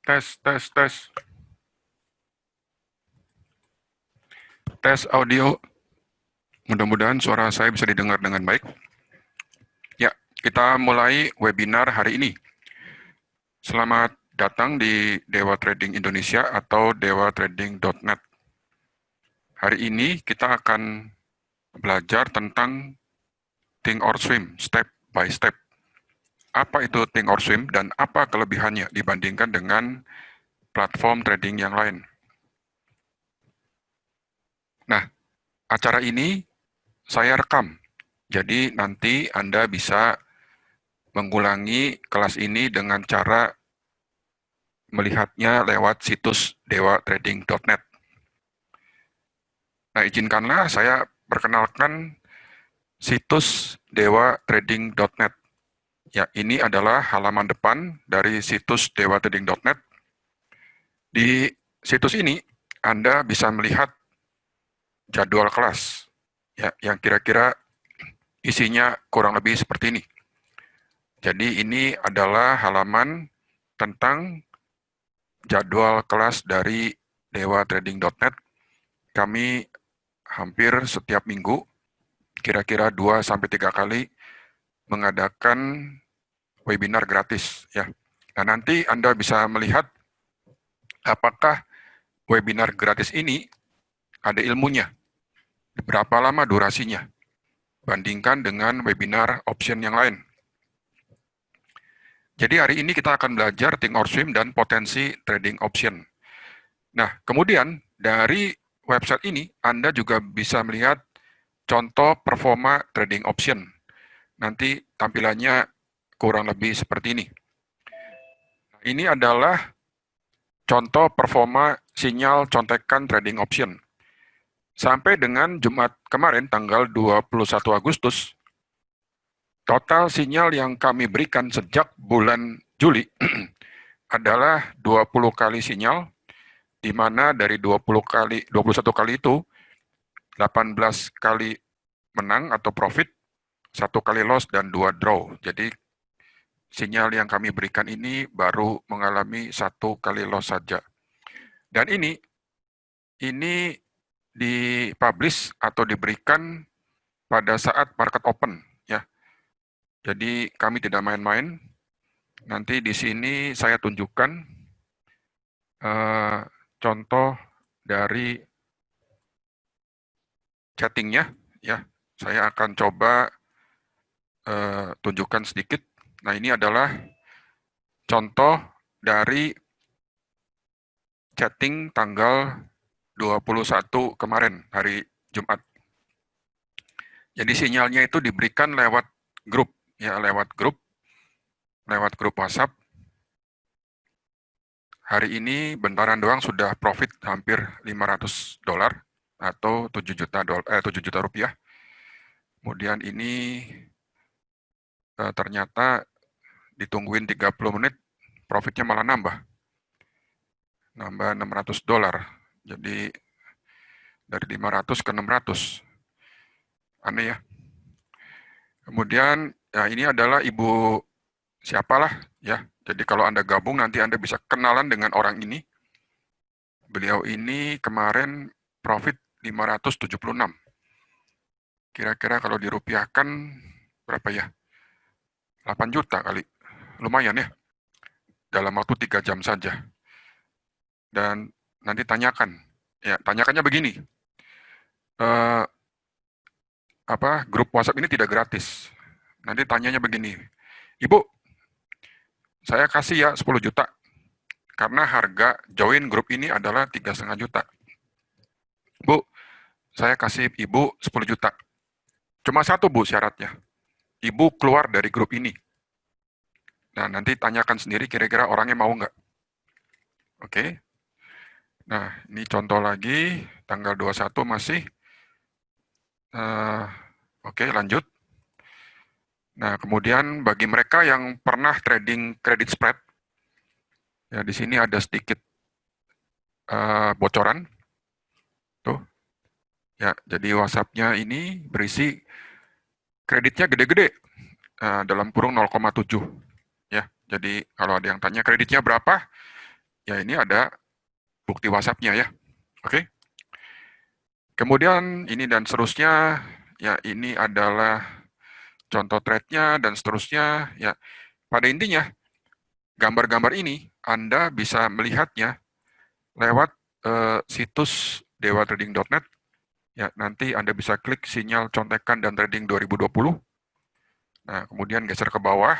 Tes, tes, tes. Tes audio. Mudah-mudahan suara saya bisa didengar dengan baik. Ya, kita mulai webinar hari ini. Selamat datang di Dewa Trading Indonesia atau dewatrading.net. Hari ini kita akan belajar tentang Think or Swim, step by step. Apa itu Think or Swim dan apa kelebihannya dibandingkan dengan platform trading yang lain. Nah, acara ini saya rekam. Jadi nanti Anda bisa mengulangi kelas ini dengan cara melihatnya lewat situs dewatrading.net. Nah, izinkanlah saya perkenalkan situs dewatrading.net. Ya, ini adalah halaman depan dari situs dewatrading.net. Di situs ini, Anda bisa melihat jadwal kelas, ya, yang kira-kira isinya kurang lebih seperti ini. Jadi ini adalah halaman tentang jadwal kelas dari dewatrading.net. Kami hampir setiap minggu, kira-kira 2-3 kali, mengadakan webinar gratis. Ya. Nah, nanti Anda bisa melihat apakah webinar gratis ini ada ilmunya, berapa lama durasinya, bandingkan dengan webinar option yang lain. Jadi hari ini kita akan belajar Think or Swim dan potensi trading option. Nah, kemudian dari website ini Anda juga bisa melihat contoh performa trading option. Nanti tampilannya kurang lebih seperti ini. Ini adalah contoh performa sinyal contekan trading option. Sampai dengan Jumat kemarin, tanggal 21 Agustus, total sinyal yang kami berikan sejak bulan Juli adalah 20 kali sinyal, di mana dari 21 kali itu, 18 kali menang atau profit, 1 kali loss, dan 2 draw. Jadi, sinyal yang kami berikan ini baru mengalami 1 kali loss saja. Dan ini dipublish atau diberikan pada saat market open, ya. Jadi kami tidak main-main. Nanti di sini saya tunjukkan contoh dari chattingnya, ya. Saya akan coba tunjukkan sedikit. Nah, ini adalah contoh dari chatting tanggal 21 kemarin, hari Jumat. Jadi sinyalnya itu diberikan lewat grup, ya, lewat grup WhatsApp. Hari ini bentaran doang sudah profit hampir $500 atau 7 juta rupiah. Kemudian ini ternyata ditungguin 30 menit, profitnya malah nambah $600. Jadi dari 500 ke 600. Aneh ya. Kemudian ya ini adalah Ibu siapalah ya. Jadi kalau Anda gabung nanti Anda bisa kenalan dengan orang ini. Beliau ini kemarin profit 576. Kira-kira kalau dirupiahkan berapa ya? 8 juta kali. Lumayan ya. Dalam waktu 3 jam saja. Dan nanti tanyakan. Ya, tanyakannya begini. Grup WhatsApp ini tidak gratis. Nanti tanyanya begini. Ibu, saya kasih ya 10 juta. Karena harga join grup ini adalah 3,5 juta. Bu, saya kasih Ibu 10 juta. Cuma satu, Bu, syaratnya. Ibu keluar dari grup ini. Nah, nanti tanyakan sendiri kira-kira orangnya mau nggak. Oke. Nah, ini contoh lagi, tanggal 21 masih. Oke, lanjut. Nah, kemudian bagi mereka yang pernah trading credit spread, ya di sini ada sedikit bocoran. Tuh. Ya, jadi WhatsApp-nya ini berisi kreditnya gede-gede, dalam kurung 0,7. Ya, jadi kalau ada yang tanya kreditnya berapa, Ya, ini ada bukti WhatsApp-nya ya. Oke. Kemudian ini dan seterusnya, ya ini adalah contoh thread-nya dan seterusnya. Ya, pada intinya gambar-gambar ini Anda bisa melihatnya lewat situs dewatrading.net. Ya, nanti Anda bisa klik sinyal contekan dan trading 2020. Nah, kemudian geser ke bawah,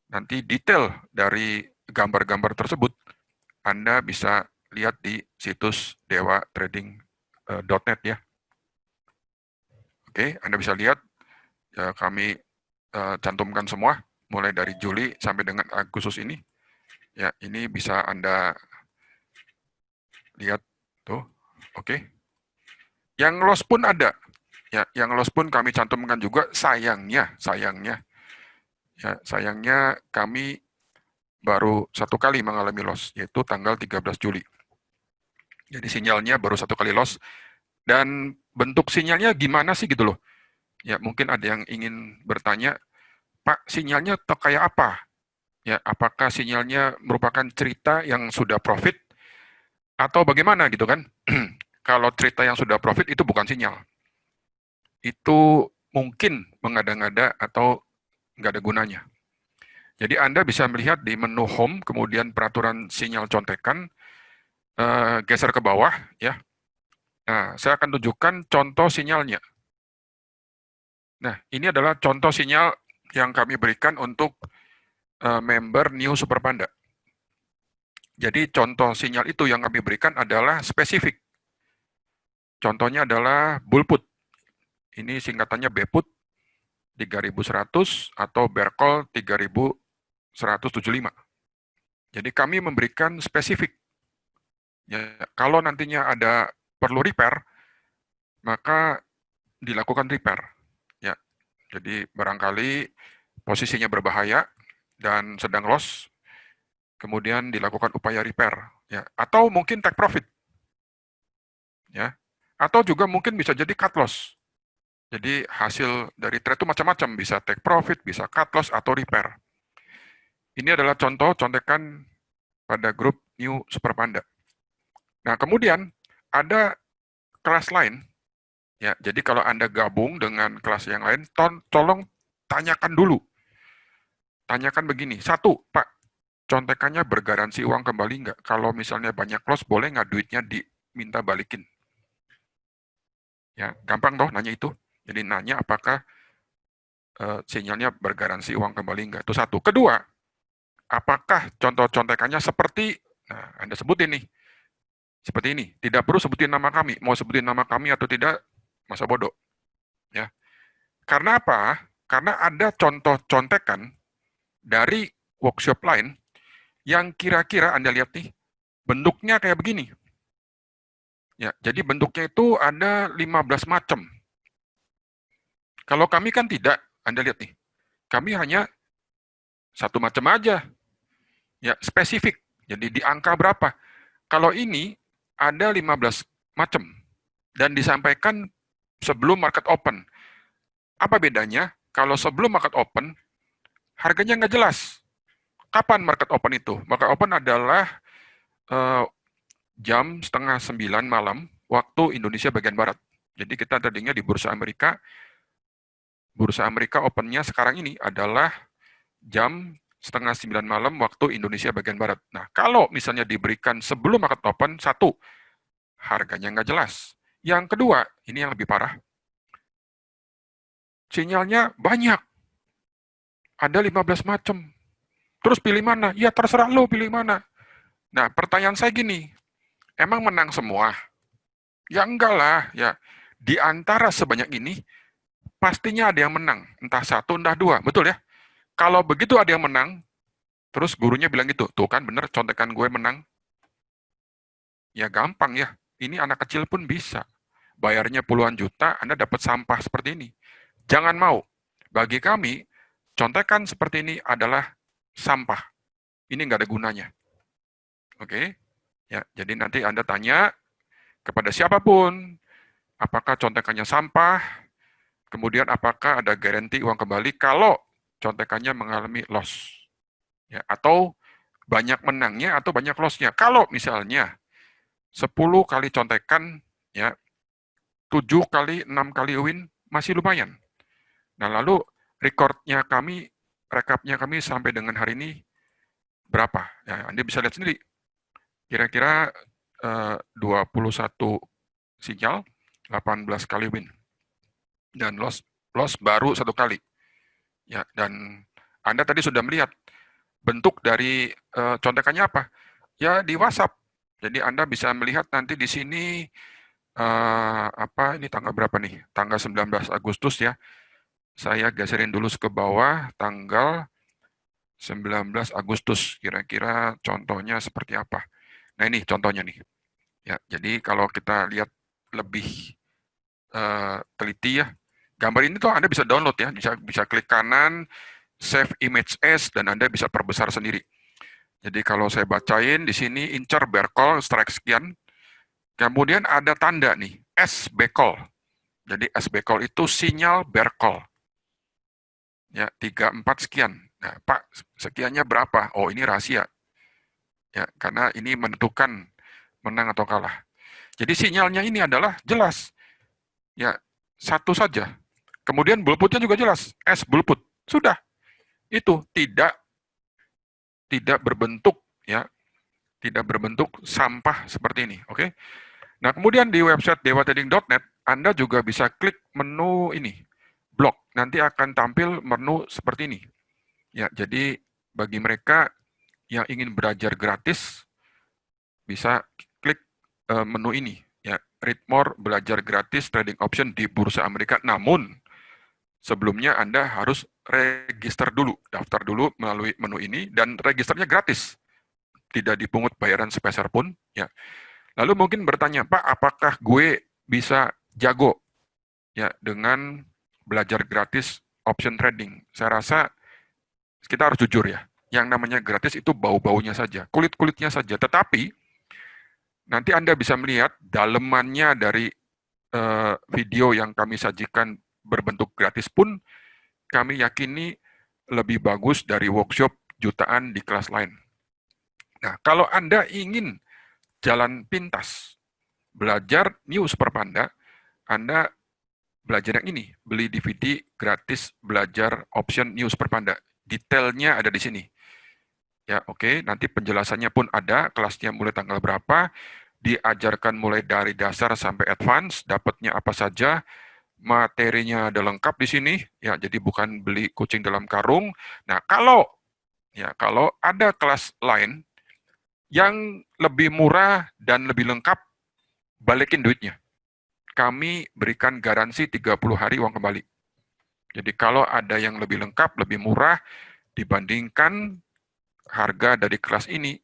nanti detail dari gambar-gambar tersebut Anda bisa lihat di situs dewatrading.net ya. Oke, Anda bisa lihat ya, kami cantumkan semua mulai dari Juli sampai dengan Agustus ini. Ya, ini bisa Anda lihat tuh. Oke. Yang loss pun ada. Ya, yang loss pun kami cantumkan juga, sayangnya kami baru satu kali mengalami loss, yaitu tanggal 13 Juli. Jadi sinyalnya baru satu kali loss, dan bentuk sinyalnya gimana sih gitu loh. Ya, mungkin ada yang ingin bertanya, Pak, sinyalnya kayak apa? Ya, apakah sinyalnya merupakan cerita yang sudah profit atau bagaimana gitu kan? Kalau cerita yang sudah profit itu bukan sinyal. Itu mungkin mengada-ngada atau nggak ada gunanya. Jadi Anda bisa melihat di menu home, kemudian peraturan sinyal contekan, geser ke bawah ya. Nah, saya akan tunjukkan contoh sinyalnya. Nah, ini adalah contoh sinyal yang kami berikan untuk member New Super Panda. Jadi contoh sinyal itu yang kami berikan adalah spesifik. Contohnya adalah bull put. Ini singkatannya BPUT 3100 atau bear call 3175. Jadi kami memberikan spesifik. Ya, kalau nantinya ada perlu repair, maka dilakukan repair. Ya, jadi barangkali posisinya berbahaya dan sedang loss, kemudian dilakukan upaya repair. Ya, atau mungkin take profit. Ya, atau juga mungkin bisa jadi cut loss. Jadi hasil dari trade itu macam-macam, bisa take profit, bisa cut loss, atau repair. Ini adalah contoh contekan pada grup New Super Panda. Nah, kemudian ada kelas lain. Ya, jadi kalau Anda gabung dengan kelas yang lain, tolong tanyakan dulu. Tanyakan begini, satu, Pak, contekannya bergaransi uang kembali nggak? Kalau misalnya banyak loss, boleh nggak duitnya diminta balikin? Ya, gampang toh nanya itu. Jadi nanya apakah sinyalnya bergaransi uang kembali nggak? Itu satu. Kedua, apakah contoh contekannya seperti, nah Anda sebutin nih, seperti ini. Tidak perlu sebutin nama kami. Mau sebutin nama kami atau tidak, masa bodoh. Ya. Karena apa? Karena ada contoh contekan dari workshop lain yang kira-kira Anda lihat nih, bentuknya kayak begini. Ya, jadi bentuknya itu ada 15 macam. Kalau kami kan tidak, Anda lihat nih. Kami hanya satu macam aja. Ya, spesifik. Jadi di angka berapa? Kalau ini ada 15 macam dan disampaikan sebelum market open. Apa bedanya? Kalau sebelum market open, harganya nggak jelas. Kapan market open itu? Market open adalah jam 8:30 malam, waktu Indonesia bagian Barat. Jadi kita tradingnya di Bursa Amerika. Bursa Amerika opennya sekarang ini adalah jam 8:30 malam, waktu Indonesia bagian Barat. Nah, kalau misalnya diberikan sebelum market open, satu, harganya nggak jelas. Yang kedua, ini yang lebih parah, sinyalnya banyak. Ada 15 macam. Terus pilih mana? Ya terserah lo pilih mana. Nah, pertanyaan saya gini, emang menang semua? Ya enggak lah, ya. Di antara sebanyak ini, pastinya ada yang menang. Entah satu, entah dua. Betul ya? Kalau begitu ada yang menang, terus gurunya bilang gitu, tuh kan bener, contekan gue menang. Ya gampang ya, ini anak kecil pun bisa. Bayarnya puluhan juta, Anda dapat sampah seperti ini. Jangan mau. Bagi kami, contekan seperti ini adalah sampah. Ini nggak ada gunanya. Oke? Ya, jadi nanti Anda tanya kepada siapapun, apakah contekannya sampah, kemudian apakah ada garansi uang kembali kalau contekannya mengalami loss. Ya, atau banyak menangnya atau banyak loss-nya. Kalau misalnya 10 kali contekan, ya 7 kali, 6 kali win, masih lumayan. Nah, lalu rekapnya kami sampai dengan hari ini berapa? Ya, Anda bisa lihat sendiri. Kira-kira 21 sinyal, 18 kali win. Dan loss baru 1 kali. Ya, dan Anda tadi sudah melihat bentuk dari contekannya apa? Ya, di WhatsApp. Jadi Anda bisa melihat nanti di sini ini tanggal berapa nih? Tanggal 19 Agustus ya. Saya geserin dulu ke bawah tanggal 19 Agustus. Kira-kira contohnya seperti apa? Nah, ini contohnya nih. Ya, jadi kalau kita lihat lebih teliti ya, gambar ini tuh Anda bisa download ya, bisa klik kanan, save image as, dan Anda bisa perbesar sendiri. Jadi kalau saya bacain di sini incer bear call strike sekian, kemudian ada tanda nih S bear call. Jadi S bear call itu sinyal bear call. Ya, 34 sekian. Nah, Pak, sekiannya berapa? Oh, ini rahasia. Ya, karena ini menentukan menang atau kalah. Jadi sinyalnya ini adalah jelas. Ya, satu saja. Kemudian bullputnya juga jelas. S bullput. Sudah. Itu tidak berbentuk ya, tidak berbentuk sampah seperti ini, oke? Nah, kemudian di website dewatrading.net Anda juga bisa klik menu ini, blog. Nanti akan tampil menu seperti ini. Ya, jadi bagi mereka yang ingin belajar gratis bisa klik menu ini ya, read more, belajar gratis trading option di Bursa Amerika. Namun sebelumnya Anda harus register dulu, daftar dulu melalui menu ini, dan registernya gratis, tidak dipungut bayaran sepeser pun. Ya. Lalu mungkin bertanya, Pak, apakah gue bisa jago ya dengan belajar gratis option trading? Saya rasa kita harus jujur ya, yang namanya gratis itu bau-baunya saja, kulit-kulitnya saja. Tetapi nanti Anda bisa melihat dalemannya dari video yang kami sajikan berbentuk gratis pun kami yakini lebih bagus dari workshop jutaan di kelas lain. Nah, kalau Anda ingin jalan pintas, belajar New Super Panda, Anda belajar yang ini, beli DVD gratis belajar option New Super Panda. Detailnya ada di sini. Ya, oke, nanti penjelasannya pun ada, kelasnya mulai tanggal berapa, diajarkan mulai dari dasar sampai advance, dapatnya apa saja, materinya ada lengkap di sini, ya, jadi bukan beli kucing dalam karung. Nah, kalau ada kelas lain yang lebih murah dan lebih lengkap, balikin duitnya. Kami berikan garansi 30 hari uang kembali. Jadi kalau ada yang lebih lengkap, lebih murah dibandingkan harga dari kelas ini,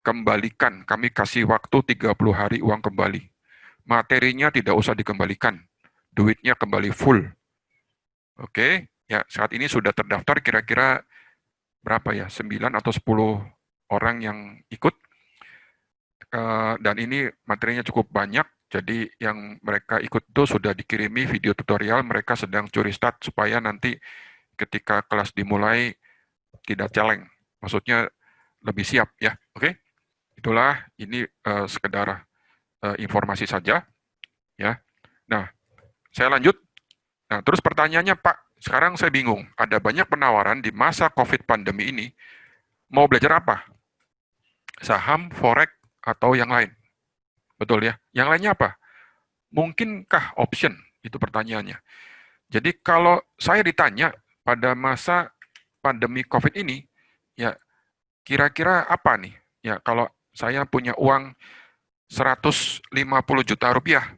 kembalikan. Kami kasih waktu 30 hari uang kembali. Materinya tidak usah dikembalikan. Duitnya kembali full. Oke, ya saat ini sudah terdaftar kira-kira berapa ya? 9 atau 10 orang yang ikut. Dan ini materinya cukup banyak, jadi yang mereka ikut itu sudah dikirimi video tutorial, mereka sedang curi start supaya nanti ketika kelas dimulai tidak celeng, maksudnya lebih siap ya, oke? Itulah ini sekedar informasi saja ya. Nah, saya lanjut. Nah, terus pertanyaannya Pak, sekarang saya bingung, ada banyak penawaran di masa COVID pandemi ini, mau belajar apa? Saham, forex, atau yang lain? Betul ya? Yang lainnya apa? Mungkinkah option? Itu pertanyaannya. Jadi kalau saya ditanya pada masa pandemi COVID ini, ya kira-kira apa nih? Ya kalau saya punya uang 150 juta rupiah,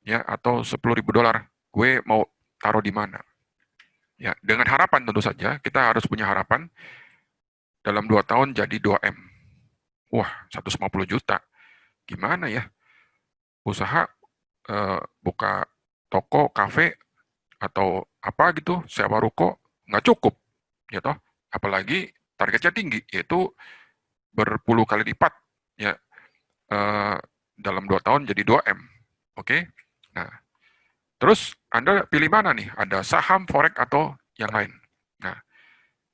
ya atau 10.000 dolar, gue mau taruh di mana? Ya dengan harapan tentu saja, kita harus punya harapan dalam 2 tahun jadi 2M. Wah, 150 juta. Gimana ya? Usaha buka toko, kafe, atau apa gitu, sewa ruko, nggak cukup, ya toh. Apalagi targetnya tinggi, yaitu berpuluh kali lipat, ya dalam 2 tahun jadi 2M. Oke? Nah, terus Anda pilih mana nih? Ada saham, forex, atau yang lain? Nah,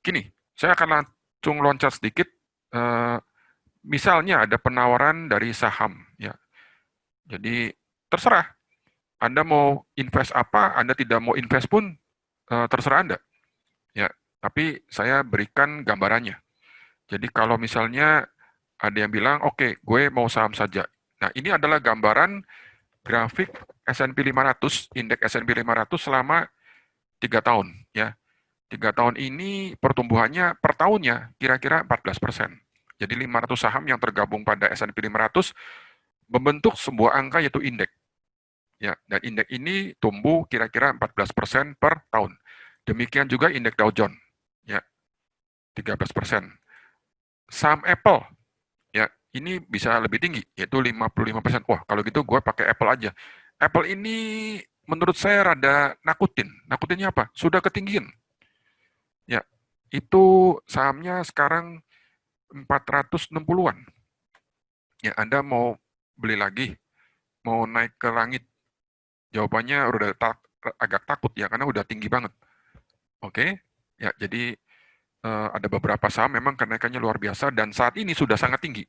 gini, saya akan langsung loncat sedikit, misalnya ada penawaran dari saham, ya. Jadi terserah, Anda mau invest apa, Anda tidak mau invest pun terserah Anda, ya. Tapi saya berikan gambarannya. Jadi kalau misalnya ada yang bilang, oke, gue mau saham saja. Nah, ini adalah gambaran grafik S&P 500, indeks S&P 500 selama 3 tahun, ya. 3 tahun ini pertumbuhannya per tahunnya kira-kira 14%. Jadi 500 saham yang tergabung pada S&P 500 membentuk sebuah angka yaitu indeks. Ya, dan indeks ini tumbuh kira-kira 14% per tahun. Demikian juga indeks Dow Jones, ya, 13%. Saham Apple, ya, ini bisa lebih tinggi, yaitu 55%. Wah, kalau gitu gue pakai Apple aja. Apple ini menurut saya rada nakutin. Nakutinnya apa? Sudah ketinggian. Ya, itu sahamnya sekarang 460-an. Ya, Anda mau beli lagi, mau naik ke langit? Jawabannya udah agak takut ya, karena udah tinggi banget. Oke, ya jadi ada beberapa saham memang kenaikannya luar biasa dan saat ini sudah sangat tinggi.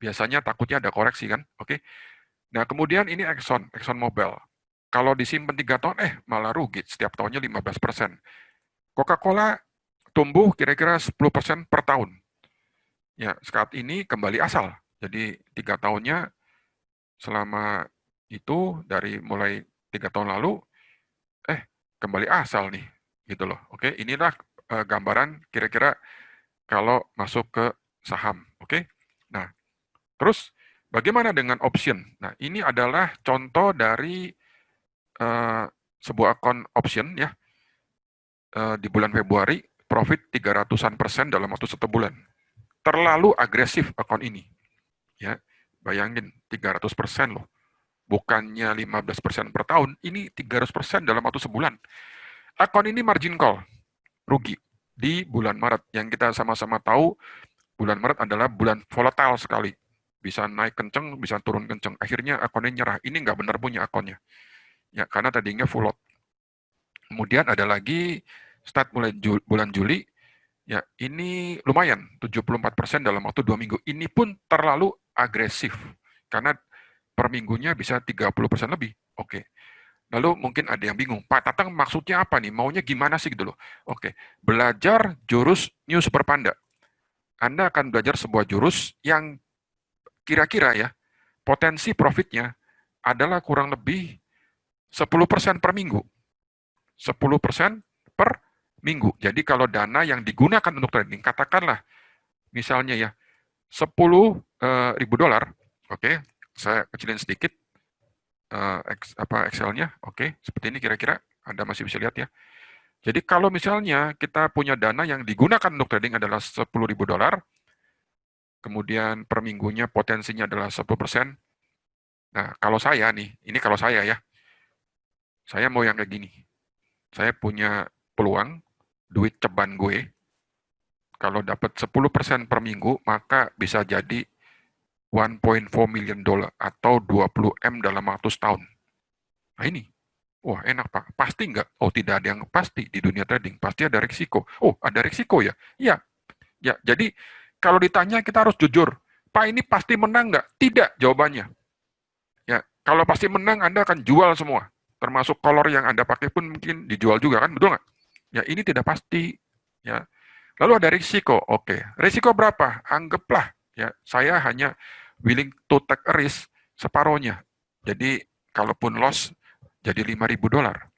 Biasanya takutnya ada koreksi kan, oke. Nah kemudian ini Exxon Mobil. Kalau disimpan 3 tahun, malah rugi setiap tahunnya 15%. Coca-Cola tumbuh kira-kira 10% per tahun. Ya, saat ini kembali asal. Jadi 3 tahunnya selama itu dari mulai 3 tahun lalu, kembali asal nih, gitu loh. Oke, inilah gambaran kira-kira kalau masuk ke saham. Oke, nah terus bagaimana dengan option? Nah ini adalah contoh dari sebuah akun option ya di bulan Februari profit 300% dalam waktu 1 bulan. Terlalu agresif akun ini, ya. Bayangin 300% loh. Bukannya 15% per tahun, ini 300% dalam waktu sebulan. Akun ini margin call, rugi di bulan Maret. Yang kita sama-sama tahu, bulan Maret adalah bulan volatile sekali. Bisa naik kenceng, bisa turun kenceng. Akhirnya akunnya nyerah. Ini nggak benar punya akunnya. Ya, karena tadinya full lot. Kemudian ada lagi start mulai bulan Juli, ya ini lumayan, 74% dalam waktu 2 minggu. Ini pun terlalu agresif, karena per minggunya bisa 30% lebih. Oke. Lalu mungkin ada yang bingung, Pak Tatang maksudnya apa nih? Maunya gimana sih gitu loh? Oke, belajar jurus New Super Panda. Anda akan belajar sebuah jurus yang kira-kira ya, potensi profitnya adalah kurang lebih 10% per minggu. 10% per minggu. Jadi kalau dana yang digunakan untuk trading, katakanlah misalnya ya, 10.000 dolar, oke, saya kecilin sedikit Excel-nya, oke, seperti ini kira-kira, Anda masih bisa lihat ya. Jadi kalau misalnya kita punya dana yang digunakan untuk trading adalah 10.000 dolar, kemudian per minggunya potensinya adalah 10%. Nah, kalau saya nih, ini kalau saya ya, saya mau yang kayak gini. Saya punya peluang, duit ceban gue, kalau dapat 10% per minggu, maka bisa jadi 1.4 million dollar atau 20 M dalam waktu setahun. Nah ini, wah enak Pak. Pasti nggak? Oh tidak ada yang pasti di dunia trading. Pasti ada risiko. Oh ada risiko ya? Iya. Ya, jadi kalau ditanya kita harus jujur. Pak ini pasti menang nggak? Tidak jawabannya. Ya, kalau pasti menang Anda akan jual semua. Termasuk kolor yang Anda pakai pun mungkin dijual juga kan, betul nggak? Ya ini tidak pasti. Ya. Lalu ada risiko. Oke, risiko berapa? Anggaplah ya saya hanya willing to take a risk separohnya. Jadi kalaupun loss jadi 5.000 dolar.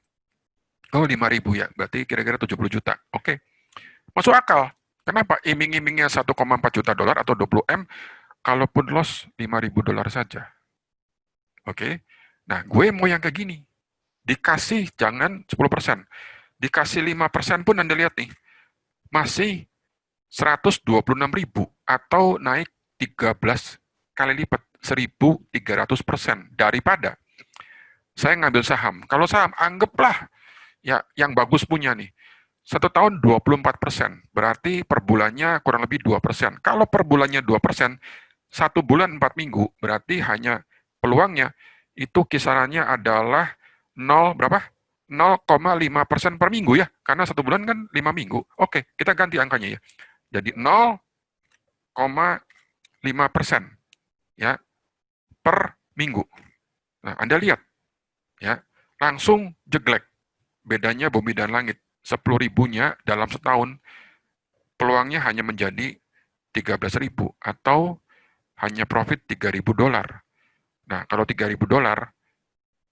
Oh 5.000 ya, berarti kira-kira 70 juta. Oke, masuk akal. Kenapa? Iming-imingnya 1,4 juta dolar atau 20 M, kalaupun loss 5.000 dolar saja. Oke, nah gue mau yang kayak gini. Dikasih jangan 10%. Dikasih 5% pun Anda lihat nih, masih 126.000 atau naik 13 kali lipat, 1.300% daripada saya ngambil saham. Kalau saham, anggaplah ya yang bagus punya nih, 1 tahun 24%, berarti per bulannya kurang lebih 2%. Kalau per bulannya 2%, 1 bulan 4 minggu, berarti hanya peluangnya itu kisarannya adalah 0 berapa? 0,5% per minggu ya, karena 1 bulan kan 5 minggu. Oke, kita ganti angkanya ya. Jadi 0,5% ya per minggu. Nah, Anda lihat ya, langsung jeglek. Bedanya bumi dan langit. 10.000-nya dalam setahun peluangnya hanya menjadi 13.000 atau hanya profit $3.000. Nah, kalau $3.000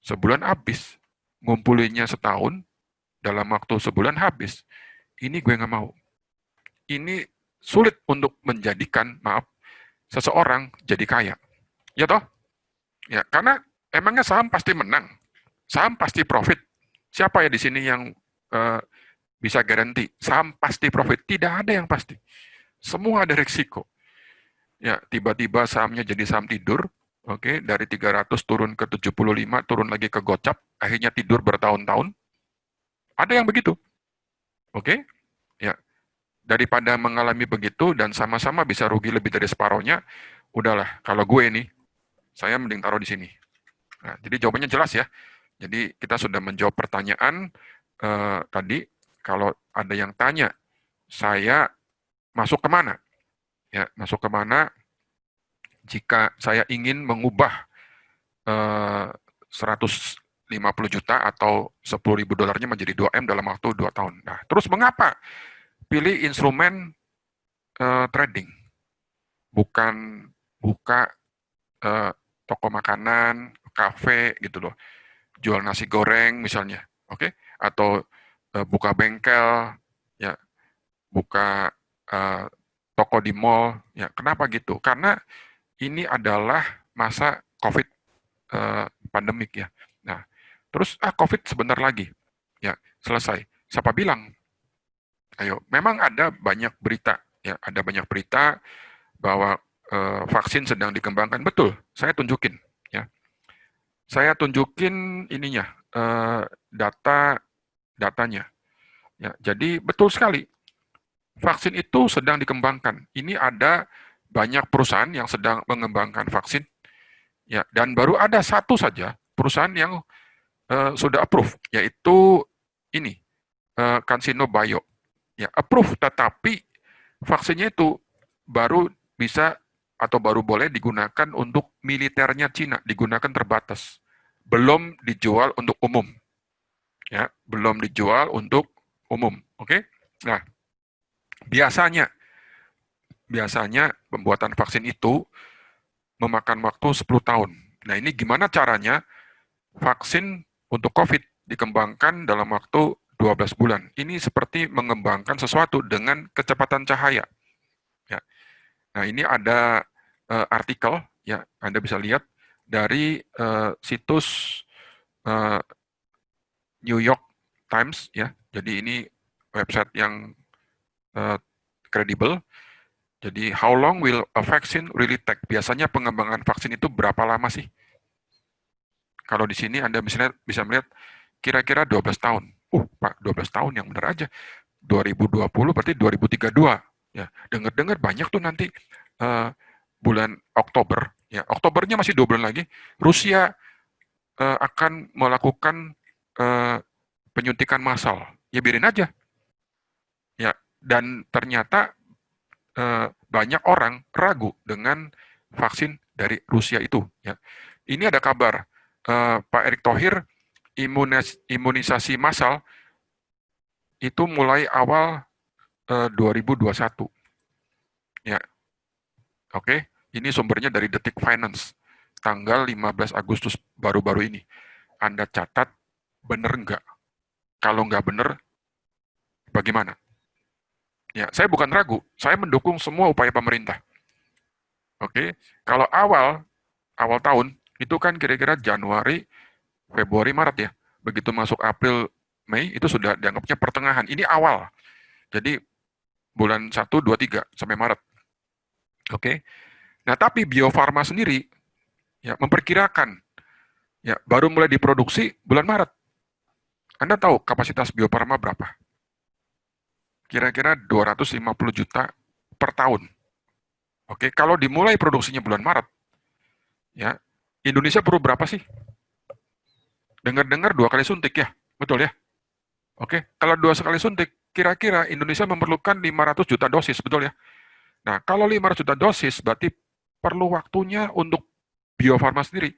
sebulan habis, ngumpulinnya setahun, dalam waktu sebulan habis, ini gue nggak mau. Ini sulit untuk menjadikan, maaf, seseorang jadi kaya. Ya toh? Ya, karena emangnya saham pasti menang. Saham pasti profit. Siapa ya di sini yang uh, bisa garansi saham pasti profit? Tidak ada yang pasti. Semua ada risiko. Ya, tiba-tiba sahamnya jadi saham tidur, oke, dari 300 turun ke 75, turun lagi ke gocap, akhirnya tidur bertahun-tahun. Ada yang begitu. Oke? Ya, daripada mengalami begitu dan sama-sama bisa rugi lebih dari separohnya, udahlah, kalau gue nih, saya mending taruh di sini. Nah, jadi jawabannya jelas ya. Jadi kita sudah menjawab pertanyaan tadi. Kalau ada yang tanya, saya masuk kemana? Ya, masuk kemana jika saya ingin mengubah 150 juta atau 10.000 dolarnya menjadi 2M dalam waktu 2 tahun. Nah, terus mengapa pilih instrumen trading? Bukan buka toko makanan, kafe gitu loh, jual nasi goreng misalnya, oke? Atau buka bengkel, ya, buka toko di mall, ya. Kenapa gitu? Karena ini adalah masa COVID pandemik ya. Nah, terus COVID sebentar lagi, ya selesai. Siapa bilang? Ayo, memang ada banyak berita, ya ada banyak berita bahwa vaksin sedang dikembangkan. Betul, saya tunjukin, ya. Saya tunjukin ininya, datanya. Ya, jadi betul sekali, vaksin itu sedang dikembangkan. Ini ada banyak perusahaan yang sedang mengembangkan vaksin, ya, dan baru ada satu saja perusahaan yang sudah approve, yaitu ini, CanSino Bio. Ya, approve, tetapi vaksinnya itu baru bisa atau baru boleh digunakan untuk militernya Cina, digunakan terbatas. Belum dijual untuk umum. Ya, belum dijual untuk umum. Oke? Nah, biasanya pembuatan vaksin itu memakan waktu 10 tahun. Nah, ini gimana caranya vaksin untuk COVID dikembangkan dalam waktu 12 bulan. Ini seperti mengembangkan sesuatu dengan kecepatan cahaya. Ya. Nah, ini ada artikel, ya, Anda bisa lihat dari situs New York Times, ya. Jadi ini website yang kredibel. Jadi, how long will a vaccine really take? Biasanya pengembangan vaksin itu berapa lama sih? Kalau di sini Anda bisa melihat kira-kira 12 tahun. Pak, 12 tahun yang benar aja. 2020 berarti 2032. Ya, dengar-dengar banyak tuh nanti bulan Oktober. Ya, Oktobernya masih 2 bulan lagi. Rusia akan melakukan penyuntikan massal. Ya biarin aja. Ya, dan ternyata banyak orang ragu dengan vaksin dari Rusia itu. Ya. Ini ada kabar, Pak Erick Thohir, imunisasi massal itu mulai awal 2021. Ya, oke. Ini sumbernya dari Detik Finance, tanggal 15 Agustus baru-baru ini. Anda catat, bener nggak? Kalau nggak bener, bagaimana? Ya, saya bukan ragu, saya mendukung semua upaya pemerintah. Oke, kalau awal tahun itu kan kira-kira Januari, Februari, Maret ya. Begitu masuk April, Mei itu sudah dianggapnya pertengahan. Ini awal. Jadi bulan 1, 2, 3 sampai Maret. Oke. Nah, tapi Bio Farma sendiri ya memperkirakan ya baru mulai diproduksi bulan Maret. Anda tahu kapasitas Bio Farma berapa? Kira-kira 250 juta per tahun. Oke, kalau dimulai produksinya bulan Maret, ya Indonesia perlu berapa sih? Dengar-dengar 2 kali suntik ya, betul ya? Oke, kalau 2 kali suntik, kira-kira Indonesia memerlukan 500 juta dosis, betul ya? Nah, kalau 500 juta dosis, berarti perlu waktunya untuk Bio Farma sendiri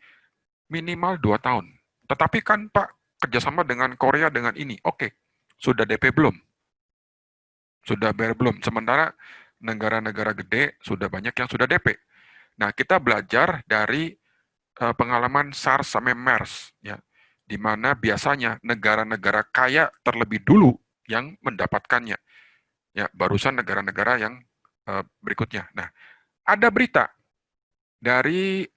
minimal 2 tahun. Tetapi kan Pak, kerjasama dengan Korea dengan ini, oke, sudah DP belum? Sudah bayar belum? Sementara negara-negara gede sudah banyak yang sudah DP. Nah, kita belajar dari pengalaman SARS sampai MERS, ya, di mana biasanya negara-negara kaya terlebih dulu yang mendapatkannya. Ya, barusan negara-negara yang berikutnya. Nah, ada berita dari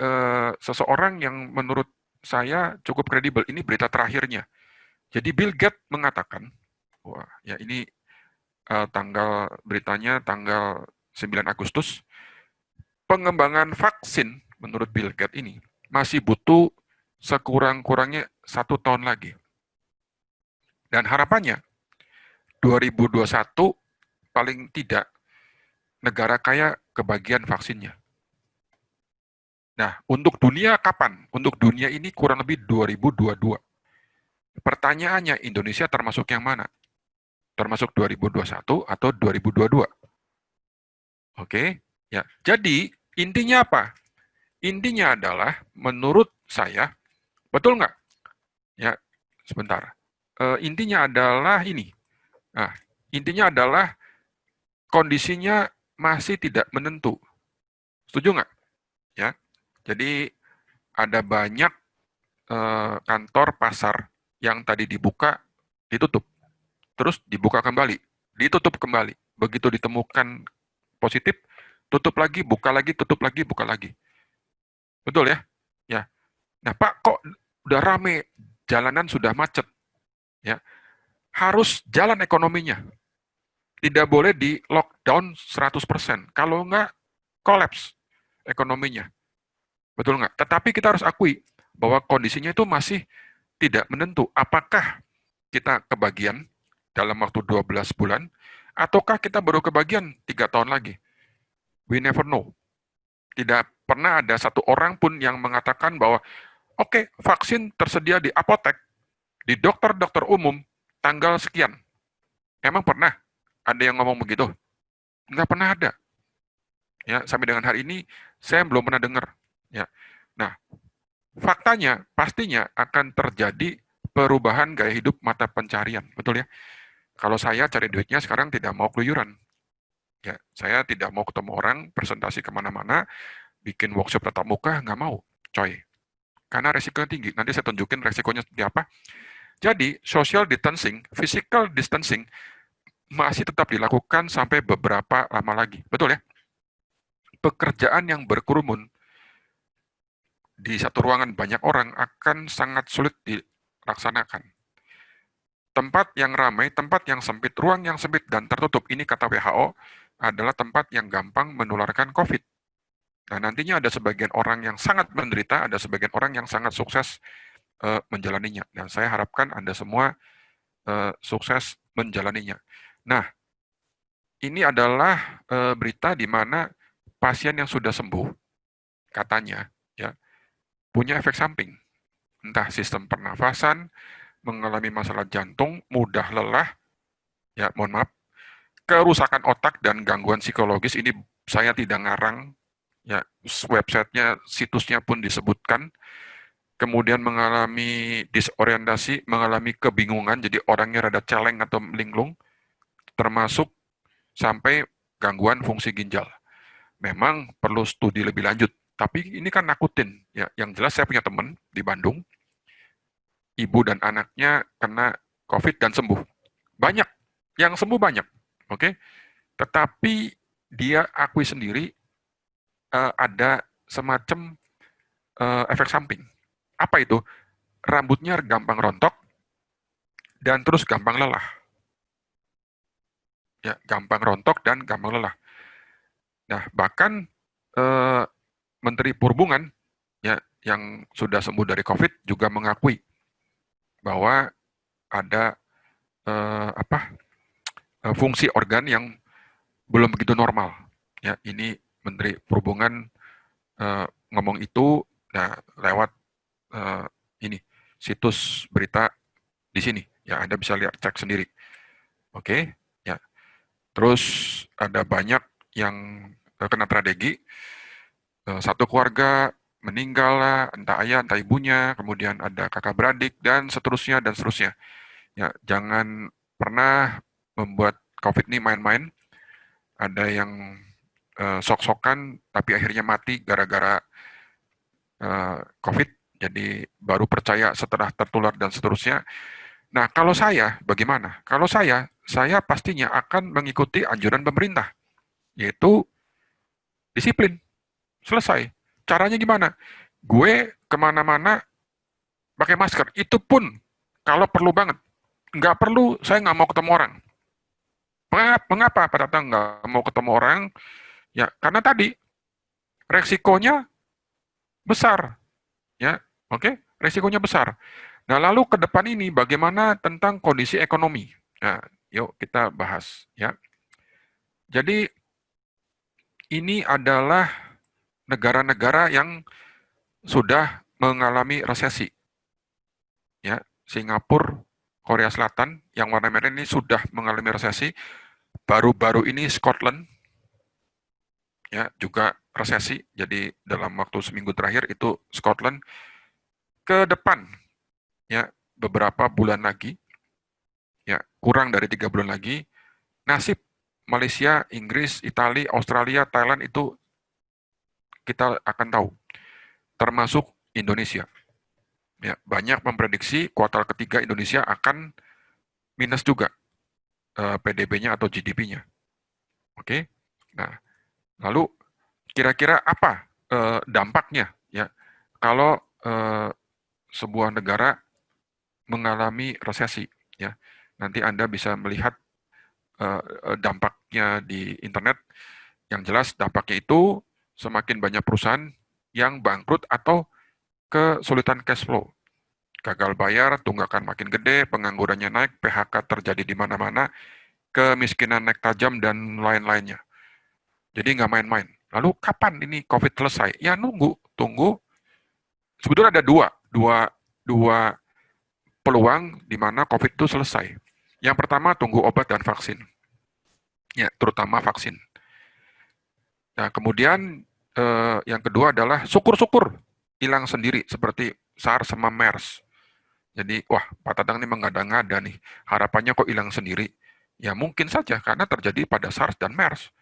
seseorang yang menurut saya cukup kredibel. Ini berita terakhirnya. Jadi Bill Gates mengatakan, wah, ya ini tanggal beritanya tanggal 9 Agustus, pengembangan vaksin menurut Bill Gates ini masih butuh sekurang-kurangnya 1 tahun lagi. Dan harapannya 2021 paling tidak negara kaya kebagian vaksinnya. Nah, untuk dunia kapan? Untuk dunia ini kurang lebih 2022. Pertanyaannya, Indonesia termasuk yang mana? Termasuk 2021 atau 2022? Oke, ya. Jadi, intinya apa? Intinya adalah, menurut saya, betul nggak? Ya, sebentar. Intinya adalah ini. Nah, intinya adalah kondisinya masih tidak menentu. Setuju nggak? Ya, jadi ada banyak kantor pasar yang tadi dibuka ditutup, terus dibuka kembali, ditutup kembali. Begitu ditemukan positif, tutup lagi, buka lagi, tutup lagi, buka lagi. Betul ya? Ya. Nah, Pak, kok udah rame, jalanan sudah macet, ya. Harus jalan ekonominya. Tidak boleh di lockdown 100%. Kalau nggak, kolaps ekonominya. Betul nggak? Tetapi kita harus akui bahwa kondisinya itu masih tidak menentu. Apakah kita kebagian dalam waktu 12 bulan, ataukah kita baru kebagian 3 tahun lagi? We never know. Tidak pernah ada satu orang pun yang mengatakan bahwa, oke, vaksin tersedia di apotek, di dokter-dokter umum, tanggal sekian. Emang pernah ada yang ngomong begitu? Nggak pernah ada. Ya, sampai dengan hari ini, saya belum pernah dengar. Ya. Nah, faktanya, pastinya akan terjadi perubahan gaya hidup mata pencarian. Betul ya? Kalau saya cari duitnya sekarang tidak mau keluyuran. Ya, saya tidak mau ketemu orang, presentasi kemana-mana, bikin workshop tatap muka, nggak mau, coy. Karena resikonya tinggi. Nanti saya tunjukin resikonya seperti apa. Jadi, social distancing, physical distancing, masih tetap dilakukan sampai beberapa lama lagi. Betul ya? Pekerjaan yang berkerumun di satu ruangan banyak orang akan sangat sulit dilaksanakan. Tempat yang ramai, tempat yang sempit, ruang yang sempit dan tertutup, ini kata WHO, adalah tempat yang gampang menularkan COVID. Nah, nantinya ada sebagian orang yang sangat menderita, ada sebagian orang yang sangat sukses menjalaninya. Dan saya harapkan Anda semua sukses menjalaninya. Nah, ini adalah berita di mana pasien yang sudah sembuh, katanya, ya, punya efek samping. Entah sistem pernafasan, mengalami masalah jantung, mudah lelah, ya mohon maaf, kerusakan otak dan gangguan psikologis, ini saya tidak ngarang, ya websitenya, situsnya pun disebutkan, kemudian mengalami disorientasi, mengalami kebingungan, jadi orangnya rada celeng atau linglung, termasuk sampai gangguan fungsi ginjal. Memang perlu studi lebih lanjut, tapi ini kan nakutin. Ya, yang jelas saya punya teman di Bandung, ibu dan anaknya kena COVID dan sembuh. Banyak, yang sembuh banyak, oke? Tetapi dia akui sendiri ada semacam efek samping. Apa itu? Rambutnya gampang rontok dan terus gampang lelah. Ya, gampang rontok dan gampang lelah. Nah, bahkan eh, Menteri Perhubungan ya yang sudah sembuh dari COVID juga mengakui bahwa ada fungsi organ yang belum begitu normal. Ya, ini Menteri Perhubungan ngomong itu ya, lewat eh, ini situs berita di sini. Ya, Anda bisa lihat cek sendiri. Oke. Terus ada banyak yang kena tragedi, satu keluarga meninggal lah, entah ayah, entah ibunya, kemudian ada kakak beradik, dan seterusnya, dan seterusnya. Ya, jangan pernah membuat COVID ini main-main. Ada yang sok-sokan, tapi akhirnya mati gara-gara COVID, jadi baru percaya setelah tertular dan seterusnya. Nah, kalau saya, bagaimana? Kalau saya pastinya akan mengikuti anjuran pemerintah, yaitu disiplin. Selesai. Caranya gimana? Gue kemana-mana pakai masker. Itu pun kalau perlu banget. Nggak perlu, saya nggak mau ketemu orang. Mengapa Pak Tatang nggak mau ketemu orang? Ya, karena tadi resikonya besar. Ya, oke? Resikonya besar. Nah, lalu ke depan ini bagaimana tentang kondisi ekonomi? Nah, yuk kita bahas. Ya, jadi ini adalah negara-negara yang sudah mengalami resesi. Ya, Singapura, Korea Selatan yang warna merah ini sudah mengalami resesi. Baru-baru ini Scotland ya juga resesi. Jadi dalam waktu seminggu terakhir itu Scotland. Ke depan ya beberapa bulan lagi ya kurang dari 3 bulan lagi nasib Malaysia, Inggris, Italia, Australia, Thailand itu kita akan tahu. Termasuk Indonesia. Ya, banyak memprediksi kuartal ketiga Indonesia akan minus juga PDB-nya atau GDP-nya. Oke. Nah, lalu kira-kira apa dampaknya ya kalau sebuah negara mengalami resesi ya. Nanti Anda bisa melihat dampaknya di internet. Yang jelas dampaknya itu semakin banyak perusahaan yang bangkrut atau kesulitan cash flow. Gagal bayar, tunggakan makin gede, penganggurannya naik, PHK terjadi di mana-mana, kemiskinan naik tajam, dan lain-lainnya. Jadi nggak main-main. Lalu kapan ini COVID selesai? Ya tunggu. Sebetulnya ada dua peluang di mana COVID itu selesai. Yang pertama tunggu obat dan vaksin. Ya, terutama vaksin. Nah, kemudian yang kedua adalah syukur-syukur hilang sendiri seperti SARS sama MERS. Jadi, wah, Pak Tatang ini mengada-ngada nih. Harapannya kok hilang sendiri. Ya mungkin saja karena terjadi pada SARS dan MERS.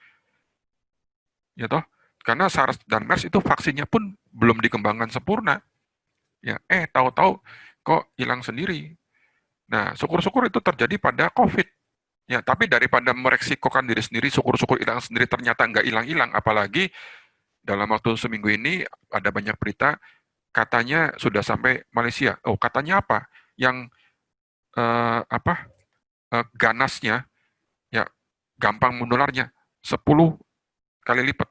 Ya toh? Karena SARS dan MERS itu vaksinnya pun belum dikembangkan sempurna. Ya, tahu-tahu kok hilang sendiri. Nah, syukur-syukur itu terjadi pada COVID. Ya, tapi daripada meresikokan diri sendiri, syukur-syukur hilang sendiri ternyata nggak hilang-hilang, apalagi dalam waktu seminggu ini ada banyak berita katanya sudah sampai Malaysia. Oh, katanya apa? Yang ganasnya ya gampang menularnya 10 kali lipat.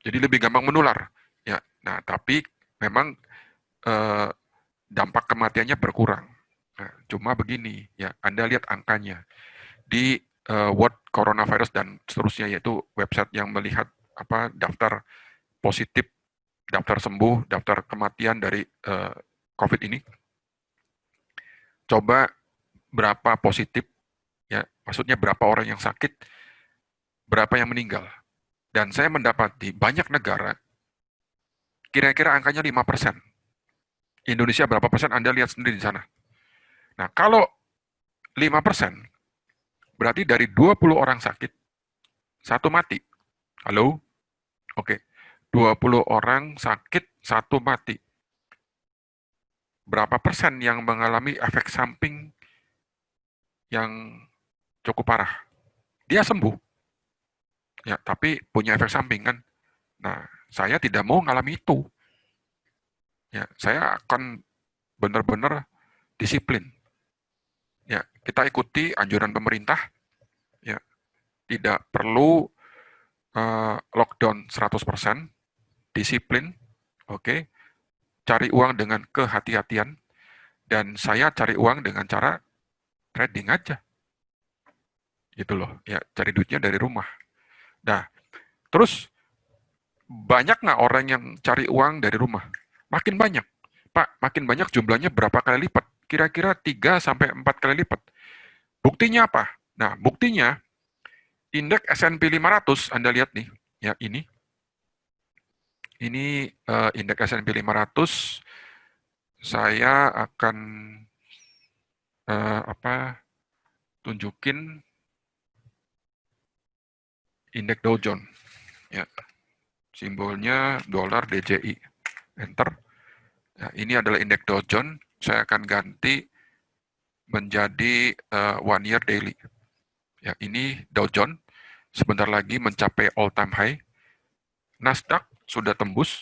Jadi lebih gampang menular. Ya, nah tapi memang eh, dampak kematiannya berkurang. Nah, cuma begini ya, Anda lihat angkanya di World Coronavirus dan seterusnya, yaitu website yang melihat daftar positif, daftar sembuh, daftar kematian dari COVID ini. Coba berapa positif, ya, maksudnya berapa orang yang sakit, berapa yang meninggal. Dan saya mendapati banyak negara, kira-kira angkanya 5%. Indonesia berapa persen Anda lihat sendiri di sana. Nah, kalau 5%, berarti dari 20 orang sakit, satu mati. Halo? Oke. 20 orang sakit, satu mati. Berapa persen yang mengalami efek samping yang cukup parah? Dia sembuh. Ya, tapi punya efek samping kan. Nah, saya tidak mau mengalami itu. Ya, saya akan benar-benar disiplin. Ya, kita ikuti anjuran pemerintah. Ya, tidak perlu lockdown 100%, disiplin, oke. Cari uang dengan kehati-hatian, dan saya cari uang dengan cara trading aja. Gitu loh. Ya, cari duitnya dari rumah. Nah, terus banyak nggak orang yang cari uang dari rumah? Makin banyak. Pak, makin banyak jumlahnya berapa kali lipat? Kira-kira 3 sampai 4 kali lipat. Buktinya apa? Nah, buktinya Indeks S&P 500 Anda lihat nih, ya ini indeks S&P 500. Saya akan tunjukin indeks Dow Jones, ya. Simbolnya dolar DJI. Enter. Nah, ini adalah indeks Dow Jones. Saya akan ganti menjadi one year daily. Ya, ini Dow Jones sebentar lagi mencapai all time high. Nasdaq sudah tembus.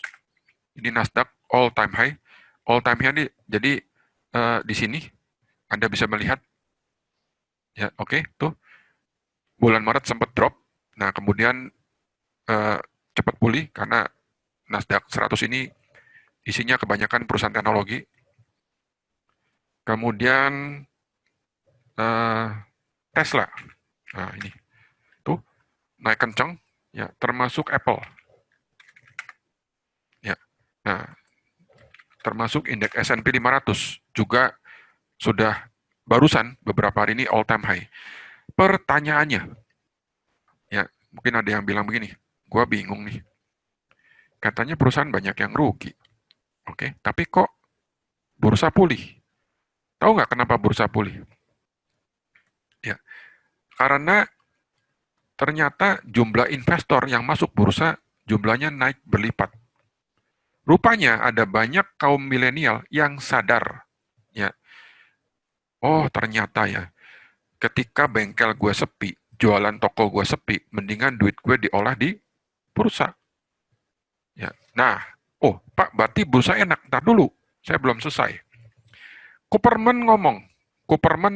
Ini Nasdaq all time high. All time high ini jadi di sini Anda bisa melihat, ya, oke, tuh bulan Maret sempat drop. Nah, kemudian cepat pulih karena Nasdaq 100 ini isinya kebanyakan perusahaan teknologi. Kemudian Tesla. Nah, ini tuh naik kencang, ya, termasuk Apple. Ya. Nah, termasuk indeks S&P 500 juga sudah barusan beberapa hari ini all time high. Pertanyaannya, ya, mungkin ada yang bilang begini, gua bingung nih. Katanya perusahaan banyak yang rugi. Oke, tapi kok bursa pulih? Tahu nggak kenapa bursa pulih? Ya, karena ternyata jumlah investor yang masuk bursa jumlahnya naik berlipat. Rupanya ada banyak kaum milenial yang sadar, ya, oh ternyata ya, ketika bengkel gue sepi, jualan toko gue sepi, mendingan duit gue diolah di bursa. Ya. Nah, oh Pak, berarti bursa enak. Ntar dulu, saya belum selesai. Kuperman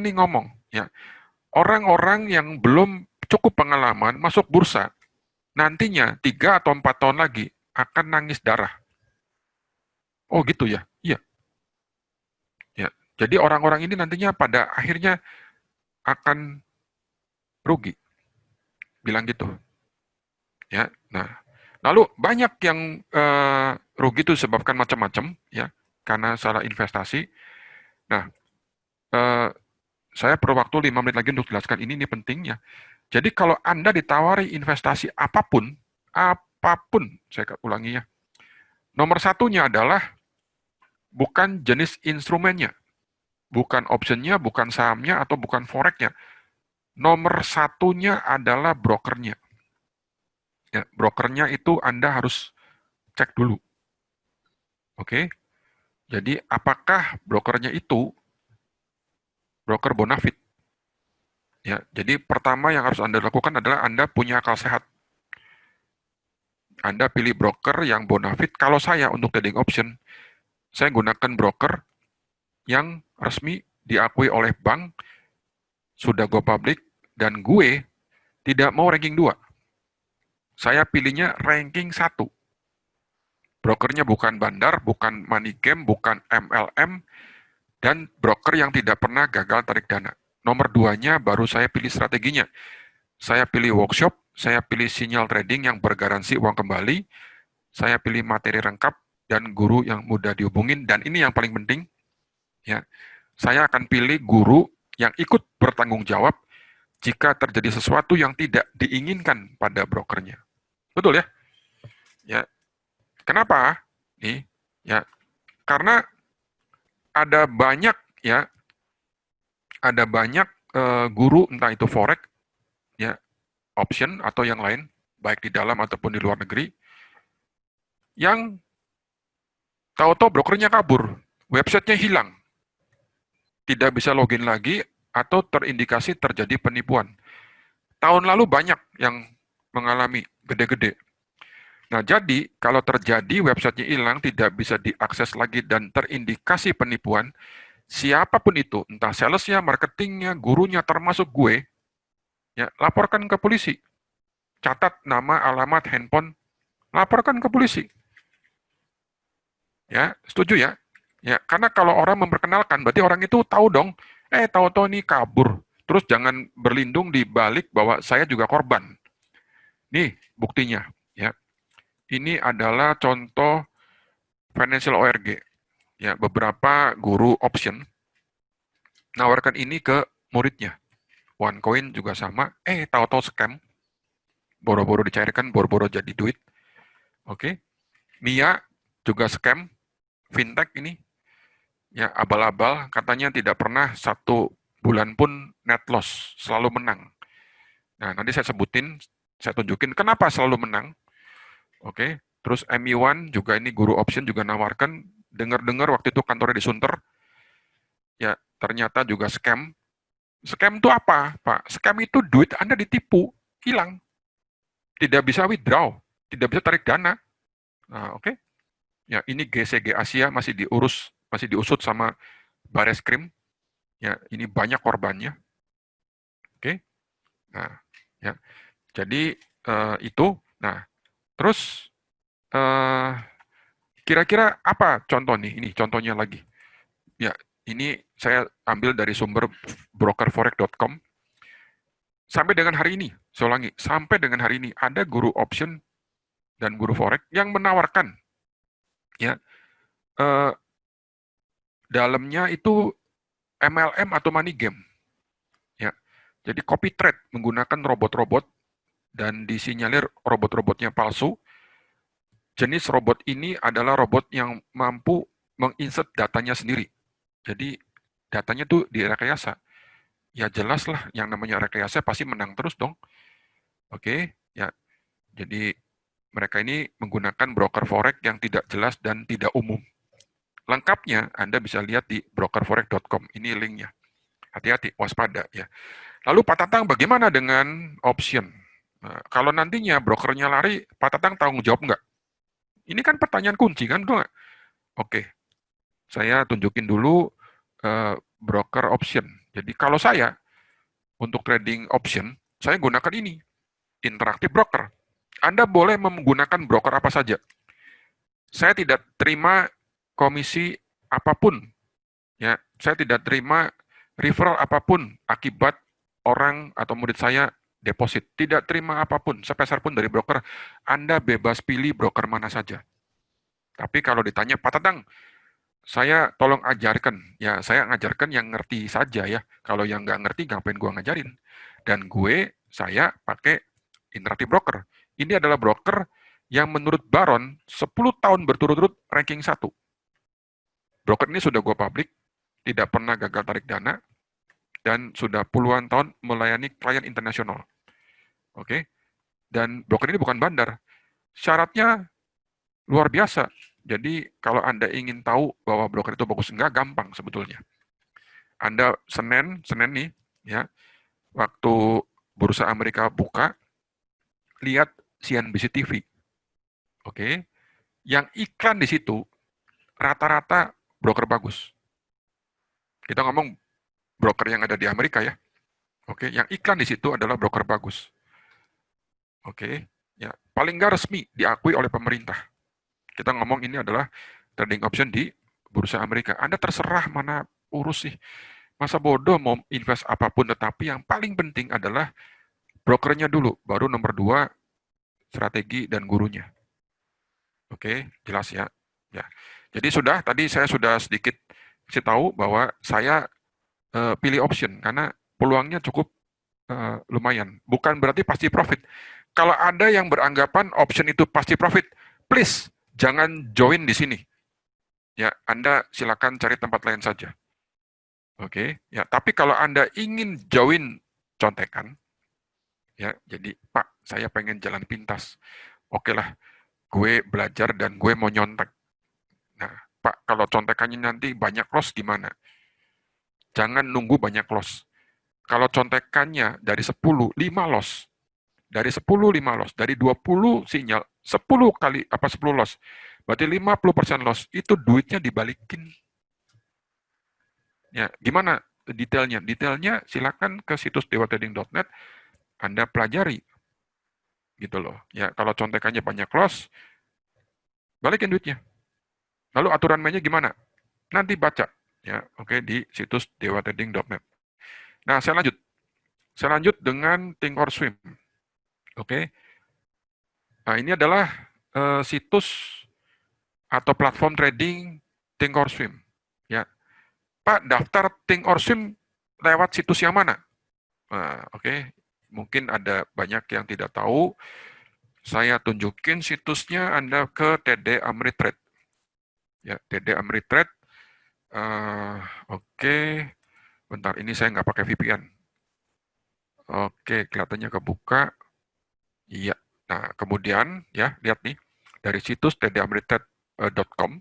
nih ngomong, ya, orang-orang yang belum cukup pengalaman masuk bursa, nantinya 3 atau 4 tahun lagi akan nangis darah. Oh gitu ya? Iya. Ya. Jadi orang-orang ini nantinya pada akhirnya akan rugi. Bilang gitu. Ya. Nah, lalu banyak yang rugi itu disebabkan macam-macam, ya, karena salah investasi. Nah, eh, saya perlu waktu 5 menit lagi untuk jelaskan ini pentingnya. Jadi kalau Anda ditawari investasi apapun, saya ulangi ya, nomor satunya adalah bukan jenis instrumennya, bukan optionnya, bukan sahamnya, atau bukan foreknya. Nomor satunya adalah brokernya. Ya, brokernya itu Anda harus cek dulu. Oke? Jadi apakah brokernya itu broker bonafit? Ya, jadi pertama yang harus Anda lakukan adalah Anda punya akal sehat. Anda pilih broker yang bonafit. Kalau saya untuk trading option, saya gunakan broker yang resmi diakui oleh bank, sudah go public, dan gue tidak mau ranking 2. Saya pilihnya ranking 1. Brokernya bukan bandar, bukan money game, bukan MLM, dan broker yang tidak pernah gagal tarik dana. Nomor 2-nya baru saya pilih strateginya. Saya pilih workshop, saya pilih sinyal trading yang bergaransi uang kembali, saya pilih materi lengkap, dan guru yang mudah dihubungin. Dan ini yang paling penting, ya, saya akan pilih guru yang ikut bertanggung jawab jika terjadi sesuatu yang tidak diinginkan pada brokernya. Betul ya? Ya. Kenapa? Nih, ya. Karena ada banyak, ya, ada banyak guru, entah itu forex, ya, option atau yang lain, baik di dalam ataupun di luar negeri, yang tahu-tahu brokernya kabur, websitenya hilang, tidak bisa login lagi, atau terindikasi terjadi penipuan. Tahun lalu banyak yang mengalami gede-gede. Nah, jadi kalau terjadi websitenya hilang, tidak bisa diakses lagi, dan terindikasi penipuan, siapapun itu, entah salesnya, marketingnya, gurunya, termasuk gue, ya, laporkan ke polisi. Catat nama, alamat, handphone, laporkan ke polisi. Ya, setuju ya? Ya, karena kalau orang memperkenalkan, berarti orang itu tahu dong, tahu-tahu ini kabur. Terus jangan berlindung di balik bahwa saya juga korban. Nih buktinya, ya. Ini adalah contoh financial ORG. Ya, beberapa guru option nawarkan ini ke muridnya. OneCoin juga sama, tahu-tahu scam. boro-boro dicairkan, boro-boro jadi duit. Oke. Mia juga scam, fintech ini, ya abal-abal, katanya tidak pernah 1 bulan pun net loss, selalu menang. Nah, nanti saya sebutin, saya tunjukin kenapa selalu menang. Oke. Terus ME1 juga ini guru option juga nawarkan, dengar-dengar waktu itu kantornya di Sunter, ya ternyata juga scam. Scam itu apa, Pak? Scam itu duit Anda ditipu, hilang. Tidak bisa withdraw, tidak bisa tarik dana. Nah, oke. Ya, ini GCG Asia masih diurus, masih diusut sama Bareskrim. Ya, ini banyak korbannya. Oke. Nah, ya. Jadi itu. Nah, terus eh, kira-kira apa contoh nih? Ini contohnya lagi. Ya, ini saya ambil dari sumber brokerforex.com. Sampai dengan hari ini, saya ulangi, sampai dengan hari ini ada guru option dan guru forex yang menawarkan, ya, eh, dalamnya itu MLM atau money game, ya. Jadi copy trade menggunakan robot-robot dan disinyalir robot-robotnya palsu. Jenis robot ini adalah robot yang mampu menginsert datanya sendiri. Jadi datanya tuh direkayasa. Ya jelas lah, yang namanya rekayasa pasti menang terus dong. Oke, ya. Jadi mereka ini menggunakan broker forex yang tidak jelas dan tidak umum. Lengkapnya Anda bisa lihat di brokerforex.com. Ini linknya. Hati-hati, waspada ya. Lalu Pak Tatang bagaimana dengan option? Nah, kalau nantinya brokernya lari, Pak Tatang tanggung jawab nggak? Ini kan pertanyaan kunci kan, betul nggak? Oke, saya tunjukin dulu broker option. Jadi kalau saya untuk trading option, saya gunakan ini, interaktif broker. Anda boleh menggunakan broker apa saja. Saya tidak terima komisi apapun, ya. Saya tidak terima referral apapun akibat orang atau murid saya deposit. Tidak terima apapun, sepeser pun dari broker. Anda bebas pilih broker mana saja. Tapi kalau ditanya, Pak Tatang, saya tolong ajarkan. Ya, saya ngajarkan yang ngerti saja ya. Kalau yang nggak ngerti, ngapain gue ngajarin. Dan saya pakai interaktif broker. Ini adalah broker yang menurut Baron 10 tahun berturut-turut ranking 1. Broker ini sudah gue publik, tidak pernah gagal tarik dana, dan sudah puluhan tahun melayani klien internasional. Oke, dan broker ini bukan bandar. Syaratnya luar biasa. Jadi kalau Anda ingin tahu bahwa broker itu bagus enggak, gampang sebetulnya. Anda Senin nih, ya, waktu bursa Amerika buka, lihat CNBC TV. Oke, yang iklan di situ rata-rata broker bagus. Kita ngomong broker yang ada di Amerika ya. Oke, yang iklan di situ adalah broker bagus. Oke, ya paling nggak resmi diakui oleh pemerintah. Kita ngomong ini adalah trading option di bursa Amerika. Anda terserah mana urus sih. Masa bodoh mau invest apapun, tetapi yang paling penting adalah brokernya dulu, baru nomor 2 strategi dan gurunya. Oke, jelas ya. Ya. Jadi tadi saya sudah sedikit kasih tahu bahwa saya pilih option karena peluangnya cukup lumayan. Bukan berarti pasti profit. Kalau ada yang beranggapan option itu pasti profit, please jangan join di sini. Ya, Anda silakan cari tempat lain saja. Oke, ya. Tapi kalau Anda ingin join contekan, ya, jadi Pak, saya pengen jalan pintas. Oke lah, gue belajar dan gue mau nyontek. Nah, Pak, kalau contekannya nanti banyak loss gimana? Jangan nunggu banyak loss. Kalau contekannya dari 10, 5 loss. Dari 10, 5 loss. Dari 20 sinyal, 10 kali, 10 loss. Berarti 50% loss. Itu duitnya dibalikin. Ya, gimana detailnya? Detailnya silakan ke situs dewatrading.net, Anda pelajari. Gitu loh. Ya, kalau contekannya banyak loss, balikin duitnya. Lalu aturan mainnya gimana? Nanti baca. Ya, oke, di situs dewatrading.net. Nah, saya lanjut. Saya lanjut dengan Thinkorswim. Oke. Nah, ini adalah situs atau platform trading Thinkorswim. Ya. Pak, daftar Thinkorswim lewat situs yang mana? Nah, oke. mungkin ada banyak yang tidak tahu. Saya tunjukin situsnya, Anda ke TD Ameritrade. Ya, TD Ameritrade. Oke, bentar, ini saya nggak pakai VPN. Oke, kelihatannya kebuka. Iya. Nah, kemudian ya, lihat nih, dari situs tdameritrade.com,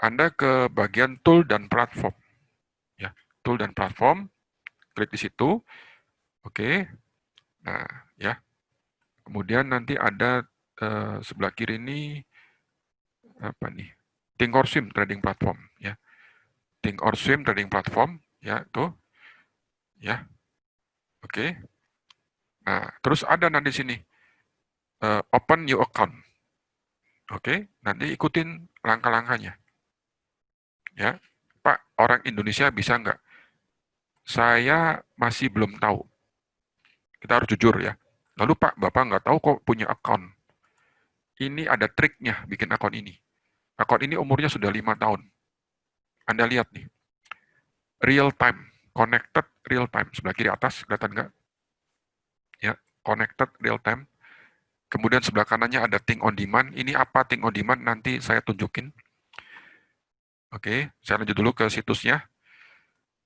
Anda ke bagian tool dan platform. Ya, tool dan platform, klik di situ. Oke. Nah, ya. Kemudian nanti ada sebelah kiri ini apa nih? Thinkorswim trading platform, ya. Thinkorswim trading platform, ya, tuh. Ya. Oke. Nah, terus ada nanti sini open new account. Oke, nanti ikutin langkah-langkahnya. Ya, Pak, orang Indonesia bisa nggak? Saya masih belum tahu. Kita harus jujur ya. Lalu Pak, Bapak nggak tahu kok punya account. Ini ada triknya bikin akun ini. Akun ini umurnya sudah 5 tahun. Anda lihat nih, real time, connected real time. Sebelah kiri atas, kelihatan nggak? Ya, connected real time. Kemudian sebelah kanannya ada think on demand. Ini apa think on demand? Nanti saya tunjukin. Oke, saya lanjut dulu ke situsnya.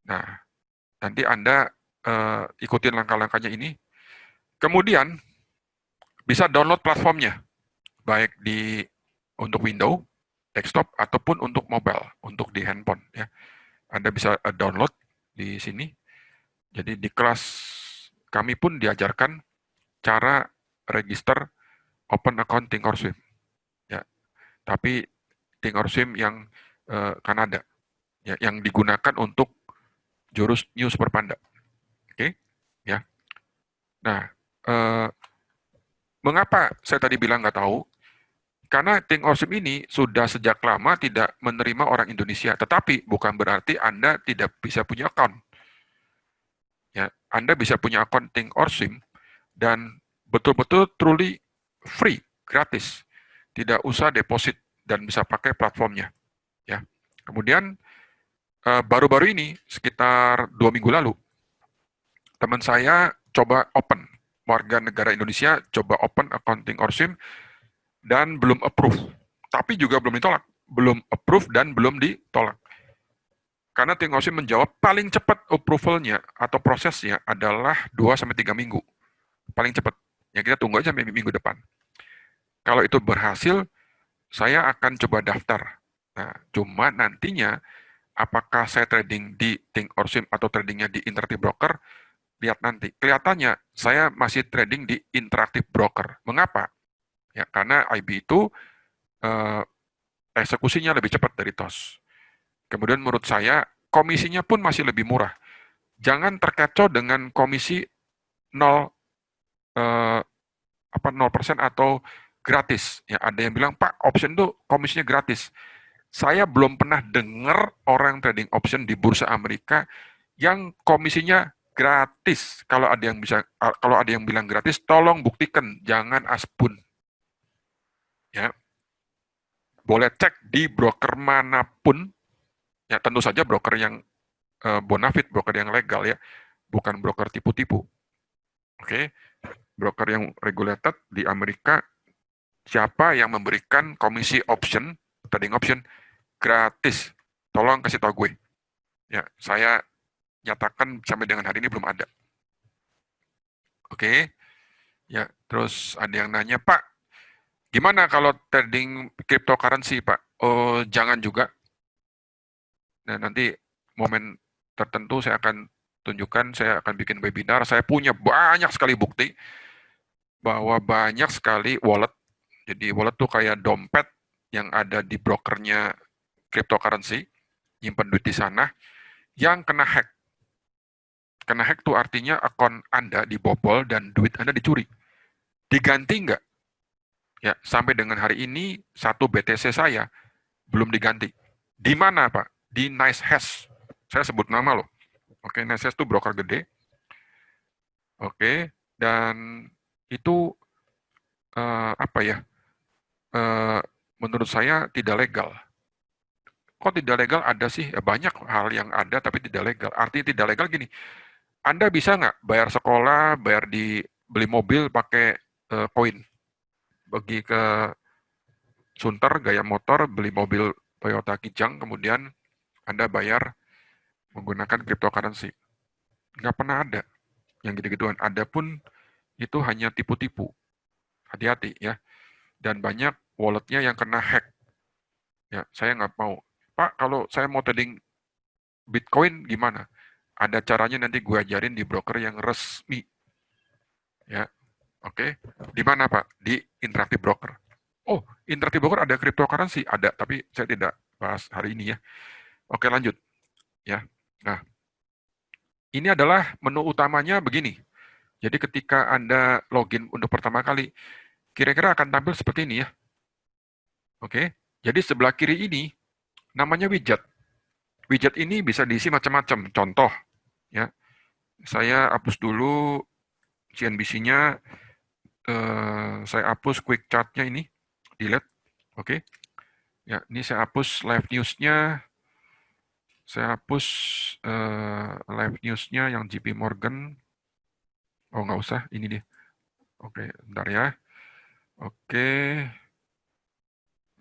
Nah, nanti Anda ikutin langkah-langkahnya ini. Kemudian, bisa download platformnya, baik untuk Windows, desktop, ataupun untuk mobile, untuk di handphone. Ya. Anda bisa download di sini. Jadi di kelas kami pun diajarkan cara register open account Thinkorswim. Ya. Tapi Thinkorswim yang Kanada, ya, yang digunakan untuk jurus New Super Panda. Oke, ya. Nah, mengapa saya tadi bilang nggak tahu? Karena Thinkorswim ini sudah sejak lama tidak menerima orang Indonesia, tetapi bukan berarti Anda tidak bisa punya account. Ya, Anda bisa punya akun Thinkorswim dan betul-betul truly free, gratis. Tidak usah deposit dan bisa pakai platformnya. Ya. Kemudian baru-baru ini, sekitar 2 minggu lalu, teman saya coba open, warga negara Indonesia coba open akun Thinkorswim dan belum approve. Tapi juga belum ditolak. Belum approve dan belum ditolak. Karena Thinkorswim menjawab paling cepat approval-nya atau prosesnya adalah 2-3 minggu. Paling cepat. Ya kita tunggu aja sampai minggu depan. Kalau itu berhasil, saya akan coba daftar. Nah, cuma nantinya apakah saya trading di Thinkorswim atau tradingnya di Interactive Broker, lihat nanti. Kelihatannya saya masih trading di Interactive Broker. Mengapa? Ya, karena IB itu eksekusinya lebih cepat dari TOS. Kemudian menurut saya komisinya pun masih lebih murah. Jangan terkecoh dengan komisi 0 0% atau gratis. Ya, ada yang bilang, Pak, option itu komisinya gratis. Saya belum pernah dengar orang trading option di bursa Amerika yang komisinya gratis. Kalau ada yang bilang gratis, tolong buktikan, jangan aspun. Ya. Boleh cek di broker manapun. Ya, tentu saja broker yang bonafit, broker yang legal ya, bukan broker tipu-tipu. Oke. Broker yang regulated di Amerika, siapa yang memberikan komisi option, trading option gratis? Tolong kasih tahu gue. Ya, saya nyatakan sampai dengan hari ini belum ada. Oke. Ya, terus ada yang nanya, Pak, gimana kalau trading cryptocurrency, Pak? Oh, jangan juga. Nah, nanti momen tertentu saya akan tunjukkan, saya akan bikin webinar. Saya punya banyak sekali bukti bahwa banyak sekali wallet. Jadi wallet tuh kayak dompet yang ada di brokernya cryptocurrency, nyimpen duit di sana, yang kena hack. Kena hack tuh artinya akun Anda dibobol dan duit Anda dicuri. Diganti nggak? Ya, sampai dengan hari ini, 1 BTC saya belum diganti. Di mana, Pak? Di NiceHash. Saya sebut nama loh. Oke, NiceHash itu broker gede. Oke, dan itu apa ya? Menurut saya tidak legal. Kok tidak legal? Ada sih, banyak hal yang ada tapi tidak legal. Artinya tidak legal gini, Anda bisa nggak bayar sekolah, beli mobil pakai koin? Pergi ke Sunter, gaya motor, beli mobil Toyota Kijang, kemudian Anda bayar menggunakan cryptocurrency. Nggak pernah ada yang gitu-gituan. Ada pun itu hanya tipu-tipu. Hati-hati ya. Dan banyak walletnya yang kena hack. Ya, saya nggak mau. Pak, kalau saya mau trading Bitcoin gimana? Ada caranya nanti gue ajarin di broker yang resmi. Ya, oke. Di mana Pak? Di Interactive Broker. Oh, Interactive Broker ada cryptocurrency? Ada, tapi saya tidak bahas hari ini ya. Oke, lanjut. Ya. Nah, ini adalah menu utamanya begini. Jadi ketika Anda login untuk pertama kali, kira-kira akan tampil seperti ini ya. Oke. Jadi sebelah kiri ini namanya widget. Widget ini bisa diisi macam-macam. Contoh, ya. Saya hapus dulu CNBC-nya, saya hapus quick chart-nya ini, delete. Oke. Ya, ini saya hapus live news-nya. Saya hapus live news-nya yang JP Morgan. Oh, nggak usah, ini dia. Oke, bentar ya. Oke.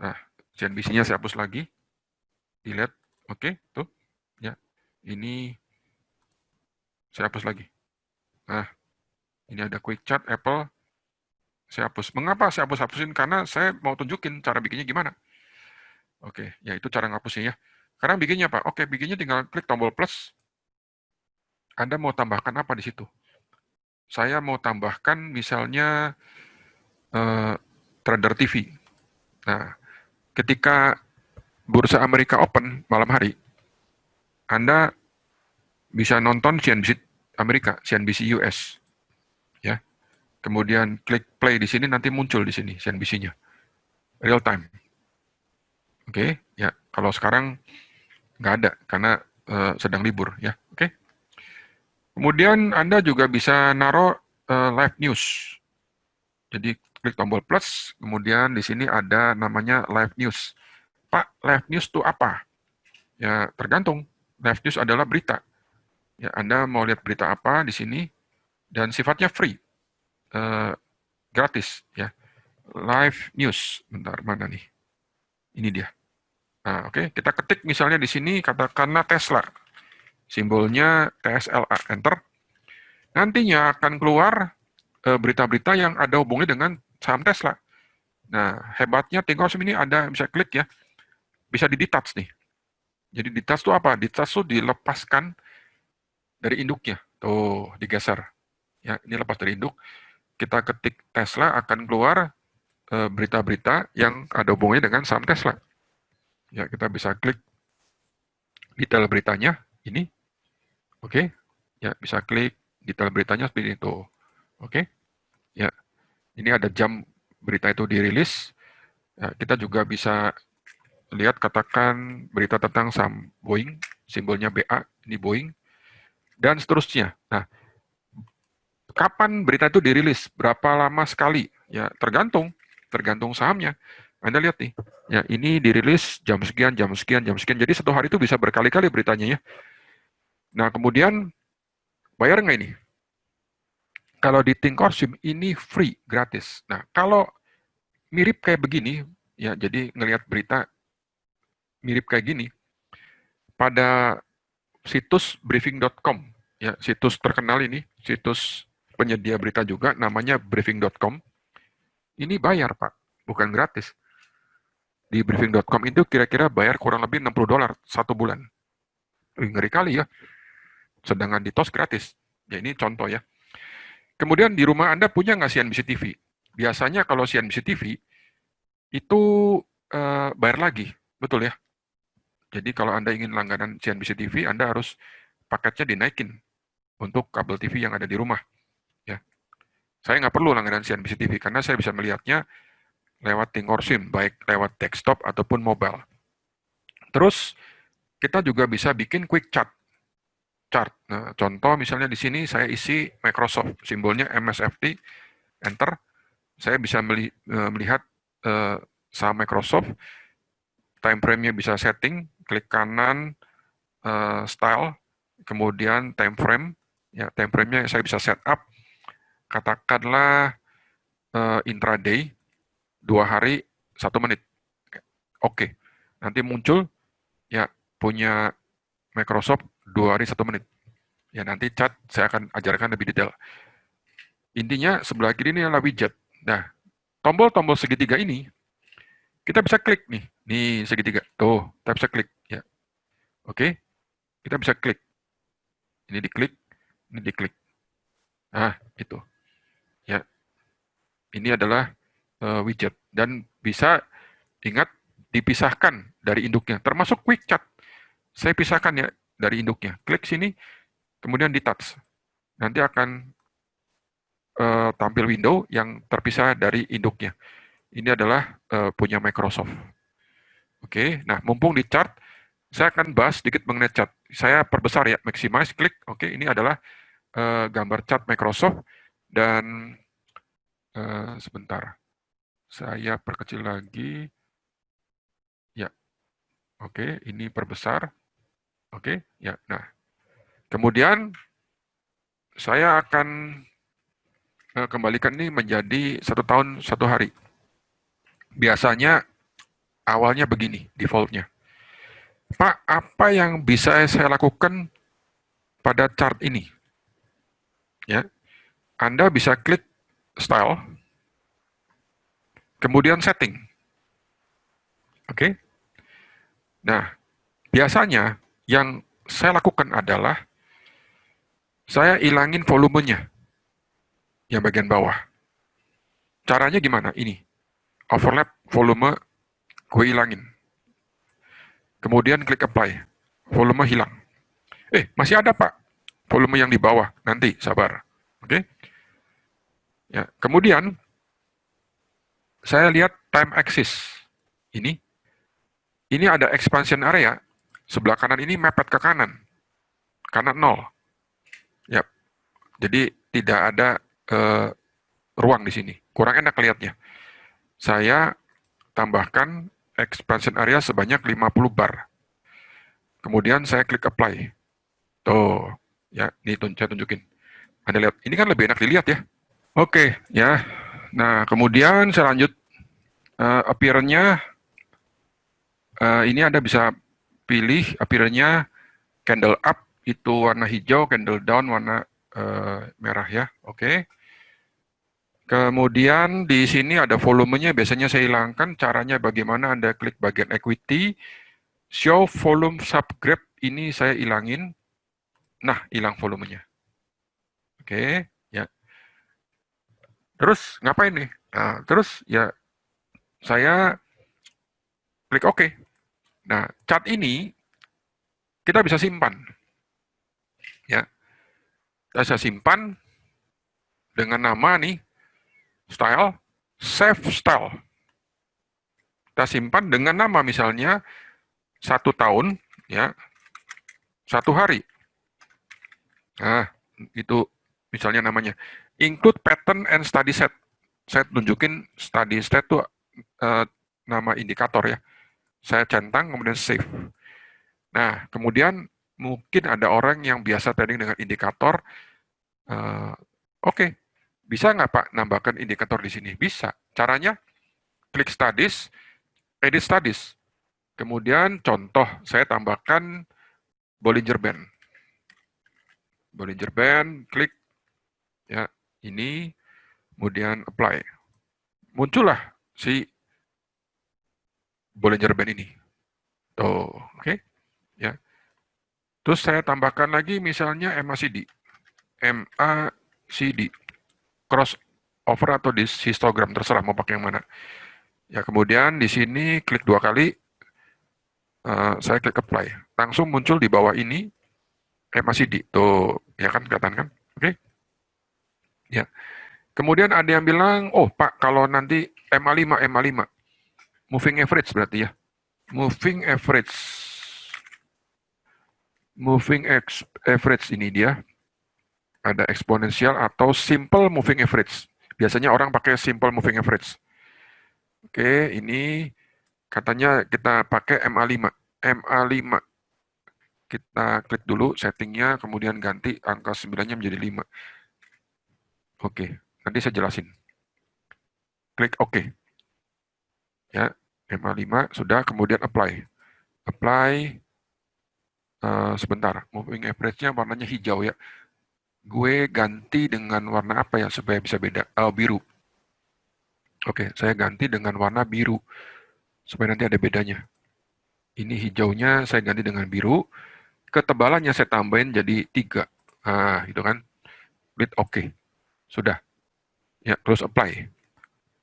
Nah, CNBC-nya saya hapus lagi. Delete. Oke, tuh. Ya, ini saya hapus lagi. Nah, ini ada quick chart Apple. Saya hapus. Mengapa saya hapus-hapusin? Karena saya mau tunjukin cara bikinnya gimana. Oke, ya itu cara ngapusnya ya. Sekarang bikinnya apa? Oke, bikinnya tinggal klik tombol plus. Anda mau tambahkan apa di situ? Saya mau tambahkan misalnya Trader TV. Nah, ketika Bursa Amerika Open malam hari, Anda bisa nonton CNBC Amerika, CNBC US. Ya. Kemudian klik play di sini, nanti muncul di sini CNBC-nya. Real time. Oke, ya. Kalau sekarang nggak ada, karena sedang libur. Ya, oke. Kemudian Anda juga bisa naruh live news. Jadi klik tombol plus, kemudian di sini ada namanya live news. Pak, live news itu apa? Ya, tergantung. Live news adalah berita. Ya, Anda mau lihat berita apa di sini, dan sifatnya free, gratis. Ya, live news. Bentar, mana nih? Ini dia. Nah, oke, kita ketik misalnya di sini katakanlah Tesla. Simbolnya TSLA, enter. Nantinya akan keluar berita-berita yang ada hubungannya dengan saham Tesla. Nah, hebatnya Thinkorswim ini ada, bisa klik ya, bisa di-detach nih. Jadi detach itu apa? Detach itu dilepaskan dari induknya. Tuh, digeser. Ya, ini lepas dari induk. Kita ketik Tesla, akan keluar berita-berita yang ada hubungannya dengan saham Tesla. Ya, kita bisa klik detail beritanya, ini. Oke. Ya, bisa klik detail beritanya seperti itu. Oke. Ya, ini ada jam berita itu dirilis. Ya, kita juga bisa lihat katakan berita tentang saham Boeing, simbolnya BA, ini Boeing, dan seterusnya. Nah, kapan berita itu dirilis? Berapa lama sekali? Ya, tergantung sahamnya. Anda lihat nih, ya ini dirilis jam sekian, jam sekian, jam sekian. Jadi satu hari itu bisa berkali-kali beritanya ya. Nah, kemudian bayar nggak ini? Kalau di Thinkorswim ini free, gratis. Nah, kalau mirip kayak begini, ya jadi ngelihat berita mirip kayak gini, pada situs briefing.com, ya situs terkenal ini, situs penyedia berita juga, namanya briefing.com. Ini bayar Pak, bukan gratis. Di briefing.com itu kira-kira bayar kurang lebih $60 satu bulan. Ngeri kali ya, sedangkan di TOS gratis. Ya ini contoh ya. Kemudian di rumah Anda punya nggak CNBC TV? Biasanya kalau CNBC TV itu bayar lagi, betul ya? Jadi kalau Anda ingin langganan CNBC TV, Anda harus paketnya dinaikin untuk kabel TV yang ada di rumah. Ya, saya nggak perlu langganan CNBC TV karena saya bisa melihatnya lewat Thinkorswim, baik lewat desktop ataupun mobile. Terus kita juga bisa bikin quick chart. Nah, contoh misalnya di sini saya isi Microsoft, simbolnya MSFT, enter. Saya bisa melihat saham Microsoft, time frame-nya bisa setting, klik kanan, style, kemudian time frame, Ya, time frame-nya saya bisa set up, katakanlah intraday, 2 hari, 1 menit. Oke, nanti muncul, ya, punya Microsoft 2 hari, 1 menit. Ya, nanti chat saya akan ajarkan lebih detail. Intinya, sebelah kiri ini adalah widget. Nah, tombol-tombol segitiga ini, kita bisa klik nih. Nih, segitiga. Tuh, kita bisa klik. Ya, oke. Kita bisa klik. Ini diklik, ini diklik. Nah, itu. Ya, ini adalah widget. Dan bisa, ingat, dipisahkan dari induknya. Termasuk quick chat. Saya pisahkan ya dari induknya. Klik sini, kemudian di touch. Nanti akan tampil window yang terpisah dari induknya. Ini adalah punya Microsoft. Oke, nah mumpung di chart, saya akan bahas sedikit mengenai chat. Saya perbesar ya, maximize, klik. Oke, ini adalah gambar chat Microsoft. Dan sebentar, saya perkecil lagi. Ya, oke, ini perbesar. Oke, ya. Nah, kemudian saya akan kembalikan ini menjadi 1 tahun 1 hari. Biasanya awalnya begini, defaultnya. Pak, apa yang bisa saya lakukan pada chart ini? Ya, Anda bisa klik style, kemudian setting. Oke. Nah, biasanya yang saya lakukan adalah saya ilangin volumenya yang bagian bawah. Caranya gimana? Ini. Overlap volume gue ilangin. Kemudian klik apply. Volume hilang. Masih ada, Pak. Volume yang di bawah. Nanti, sabar. Oke. Ya, kemudian saya lihat time axis. Ini ada expansion area. Sebelah kanan ini mepet ke kanan. Kanan 0. Ya. Jadi tidak ada ruang di sini. Kurang enak lihatnya. Saya tambahkan expansion area sebanyak 50 bar. Kemudian saya klik apply. Tuh, ya, ini saya tunjukin. Anda lihat, ini kan lebih enak dilihat ya. Oke, ya. Nah, kemudian saya lanjut. Appearance-nya, ini Anda bisa pilih appearance-nya candle up itu warna hijau, candle down warna merah ya. Oke. Kemudian di sini ada volumenya, biasanya saya hilangkan. Caranya bagaimana? Anda klik bagian equity, show volume subgraph, ini saya hilangin. Nah, hilang volumenya. Oke, ya. Terus ngapain nih? Nah, terus ya saya klik OK. Nah, chart ini kita bisa simpan. Ya, kita bisa simpan dengan nama nih, style, save style. Kita simpan dengan nama misalnya 1 tahun, ya, 1 hari. Nah, itu misalnya namanya. Include pattern and study set. Saya tunjukin study set itu nama indikator ya. Saya centang, kemudian save. Nah, kemudian mungkin ada orang yang biasa trading dengan indikator. Oke, bisa nggak Pak nambahkan indikator di sini? Bisa. Caranya, klik studies, edit studies. Kemudian contoh, saya tambahkan Bollinger Band. Bollinger Band, klik, ya, ini, kemudian apply. Muncullah si Bollinger Band ini. Tuh, oke. Ya. Terus saya tambahkan lagi misalnya MACD. MACD. Crossover atau histogram, terserah mau pakai yang mana. Ya, kemudian di sini klik 2 kali, saya klik apply. Langsung muncul di bawah ini MACD. Tuh, ya kan, kelihatan kan? Oke. Ya. Kemudian ada yang bilang, oh Pak, kalau nanti MA5, moving average berarti ya. Moving average. Moving average ini dia. Ada eksponensial atau simple moving average. Biasanya orang pakai simple moving average. Oke, ini katanya kita pakai MA5. MA5. Kita klik dulu settingnya, kemudian ganti angka 9-nya menjadi 5. Oke, nanti saya jelasin. Klik OK. Ya, MA5 sudah, kemudian apply. Apply, sebentar, moving average-nya warnanya hijau ya. Gue ganti dengan warna apa ya supaya bisa beda? Biru. Oke, saya ganti dengan warna biru supaya nanti ada bedanya. Ini hijaunya saya ganti dengan biru. Ketebalannya saya tambahin jadi 3. Nah, gitu kan. Klik OK. Sudah. Ya, terus apply.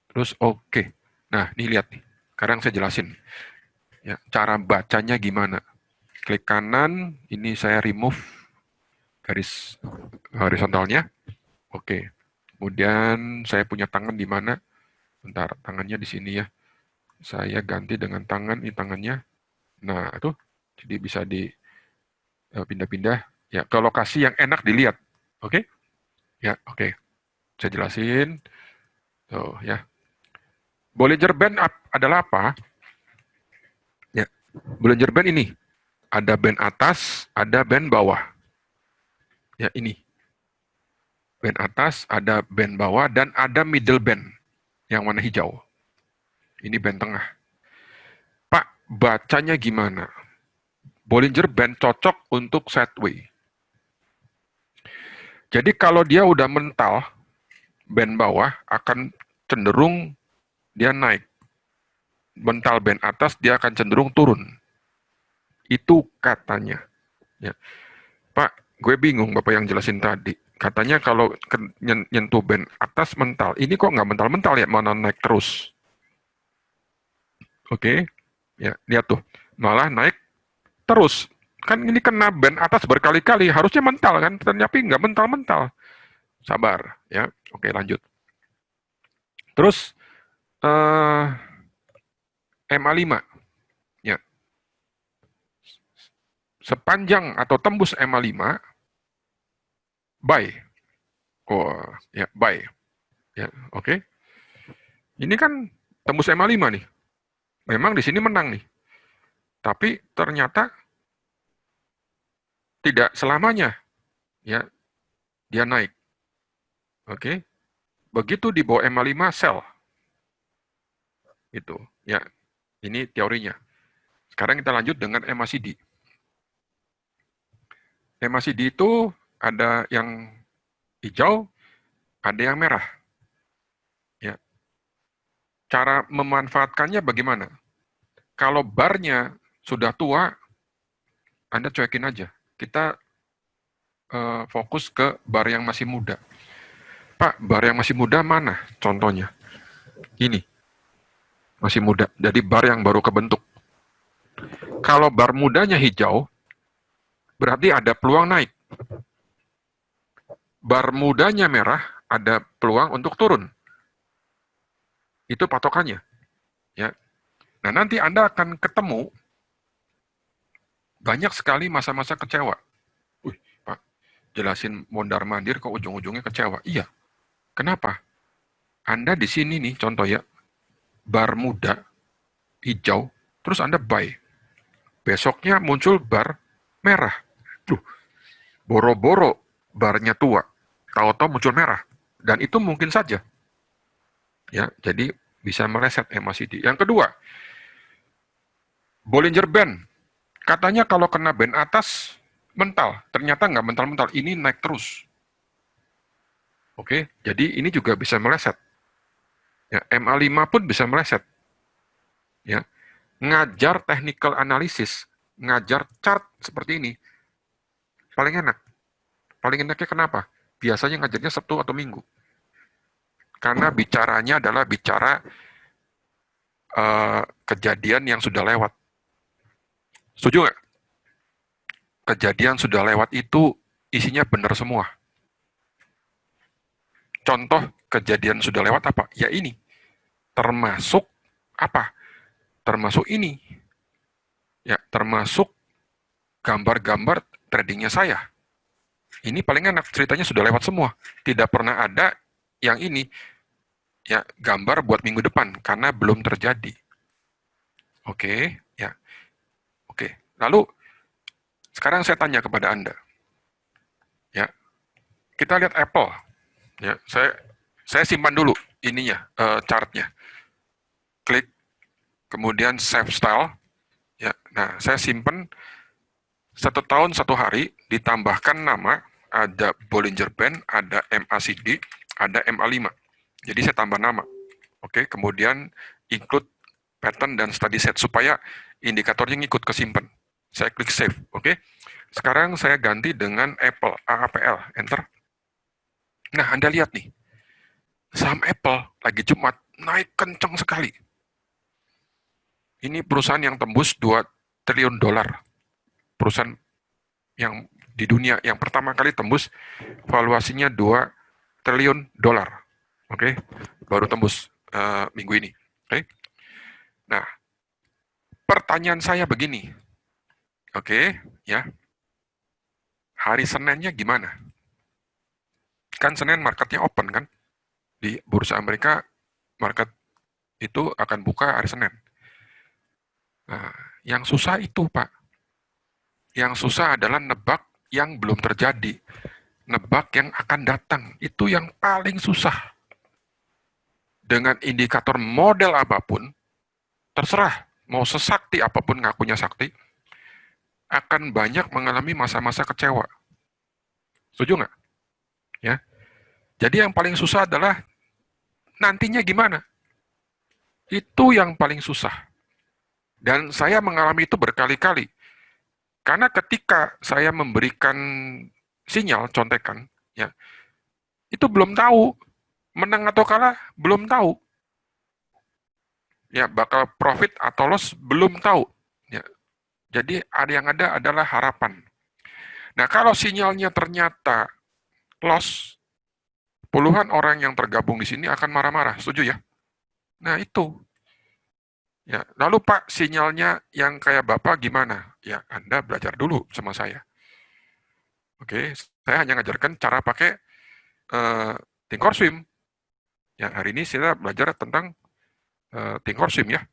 Terus OK. Nah, ini lihat nih. Sekarang saya jelasin. Ya, cara bacanya gimana. Klik kanan, ini saya remove garis horizontalnya. Oke. Kemudian saya punya tangan di mana? Bentar, tangannya di sini ya. Saya ganti dengan tangan, ini tangannya. Nah, itu jadi bisa dipindah-pindah ya ke lokasi yang enak dilihat. Oke? Ya, oke. Saya jelasin. Tuh, ya. Bollinger Band adalah apa? Ya, Bollinger Band ini ada band atas, ada band bawah. Ya, ini. Band atas, ada band bawah, dan ada middle band yang warna hijau. Ini band tengah. Pak, bacanya gimana? Bollinger Band cocok untuk sideway. Jadi kalau dia udah mental, band bawah akan cenderung dia naik. Mental band atas dia akan cenderung turun. Itu katanya. Ya. Pak, gue bingung Bapak yang jelasin tadi. Katanya kalau nyentuh band atas mental. Ini kok nggak mental-mental ya, mana naik terus. Oke, ya lihat tuh. Malah naik terus. Kan ini kena band atas berkali-kali. Harusnya mental kan, tapi nggak mental-mental. Sabar, ya. Oke, lanjut. Terus, MA5. Ya. Sepanjang atau tembus MA5, buy. Oh, ya, buy. Ya, oke. Ini kan tembus MA5 nih. Memang di sini menang nih. Tapi ternyata tidak selamanya ya dia naik. Oke. Begitu di bawah MA5 sell. Itu. Ya, ini teorinya. Sekarang kita lanjut dengan MACD. MACD itu ada yang hijau, ada yang merah. Ya. Cara memanfaatkannya bagaimana? Kalau barnya sudah tua, Anda cuekin aja. Kita fokus ke bar yang masih muda. Pak, bar yang masih muda mana contohnya? Ini, masih muda. Jadi bar yang baru kebentuk. Kalau bar mudanya hijau, berarti ada peluang naik. Bar mudanya merah, ada peluang untuk turun. Itu patokannya. Ya. Nah, nanti Anda akan ketemu banyak sekali masa-masa kecewa. Wih, Pak, jelasin mondar-mandir kok ujung-ujungnya kecewa. Iya. Kenapa? Anda di sini nih, contoh ya, bar muda, hijau, terus Anda buy. Besoknya muncul bar merah. Duh, boro-boro barnya tua. Tahu-tahu muncul merah. Dan itu mungkin saja. Ya, jadi bisa meleset MACD. Yang kedua, Bollinger Band. Katanya kalau kena band atas, mental. Ternyata nggak mental-mental. Ini naik terus. Oke, jadi ini juga bisa meleset. Ya, MA5 pun bisa meleset. Ya, ngajar technical analysis, ngajar chart seperti ini, paling enak. Paling enaknya kenapa? Biasanya ngajarnya Sabtu atau Minggu. Karena bicaranya adalah bicara kejadian yang sudah lewat. Setuju nggak? Kejadian sudah lewat itu isinya benar semua. Contoh kejadian sudah lewat apa? Ya ini. Termasuk apa? Termasuk ini. Ya, termasuk gambar-gambar tradingnya saya. Ini paling enak, ceritanya sudah lewat semua. Tidak pernah ada yang ini, ya gambar buat minggu depan, karena belum terjadi. Oke, ya. Oke, lalu Sekarang saya tanya kepada Anda, ya, kita lihat Apple, ya, saya simpan dulu ininya, chartnya, klik, kemudian save style, ya, nah saya simpan 1 tahun 1 hari, ditambahkan nama, ada Bollinger Band, ada MACD, ada MA5, jadi saya tambah nama, oke, kemudian include pattern dan study set supaya indikatornya ngikut kesimpan. Saya klik save, oke. Sekarang saya ganti dengan Apple, AAPL, enter. Nah, Anda lihat nih, saham Apple lagi Jumat naik kencang sekali. Ini perusahaan yang tembus 2 triliun dolar. Perusahaan yang di dunia yang pertama kali tembus valuasinya 2 triliun dolar. Oke, baru tembus minggu ini. Oke. Nah, pertanyaan saya begini. Oke, ya. Hari Seninnya gimana? Kan Senin marketnya open kan? Di Bursa Amerika, market itu akan buka hari Senin. Nah, yang susah itu, Pak. Yang susah adalah nebak yang belum terjadi. Nebak yang akan datang. Itu yang paling susah. Dengan indikator model apapun, terserah. Mau sesakti apapun ngakunya sakti, akan banyak mengalami masa-masa kecewa. Setuju nggak? Ya. Jadi yang paling susah adalah nantinya gimana? Itu yang paling susah. Dan saya mengalami itu berkali-kali. Karena ketika saya memberikan sinyal, contekan, ya, itu belum tahu. Menang atau kalah, belum tahu. Ya, bakal profit atau loss, belum tahu. Ya. Jadi yang ada adalah harapan. Nah, kalau sinyalnya ternyata loss, puluhan orang yang tergabung di sini akan marah-marah. Setuju ya? Nah, itu. Ya, lalu Pak, sinyalnya yang kayak Bapak gimana? Ya, Anda belajar dulu sama saya. Oke, saya hanya ngajarkan cara pakai Think or Swim. Ya, hari ini saya belajar tentang Think or Swim ya.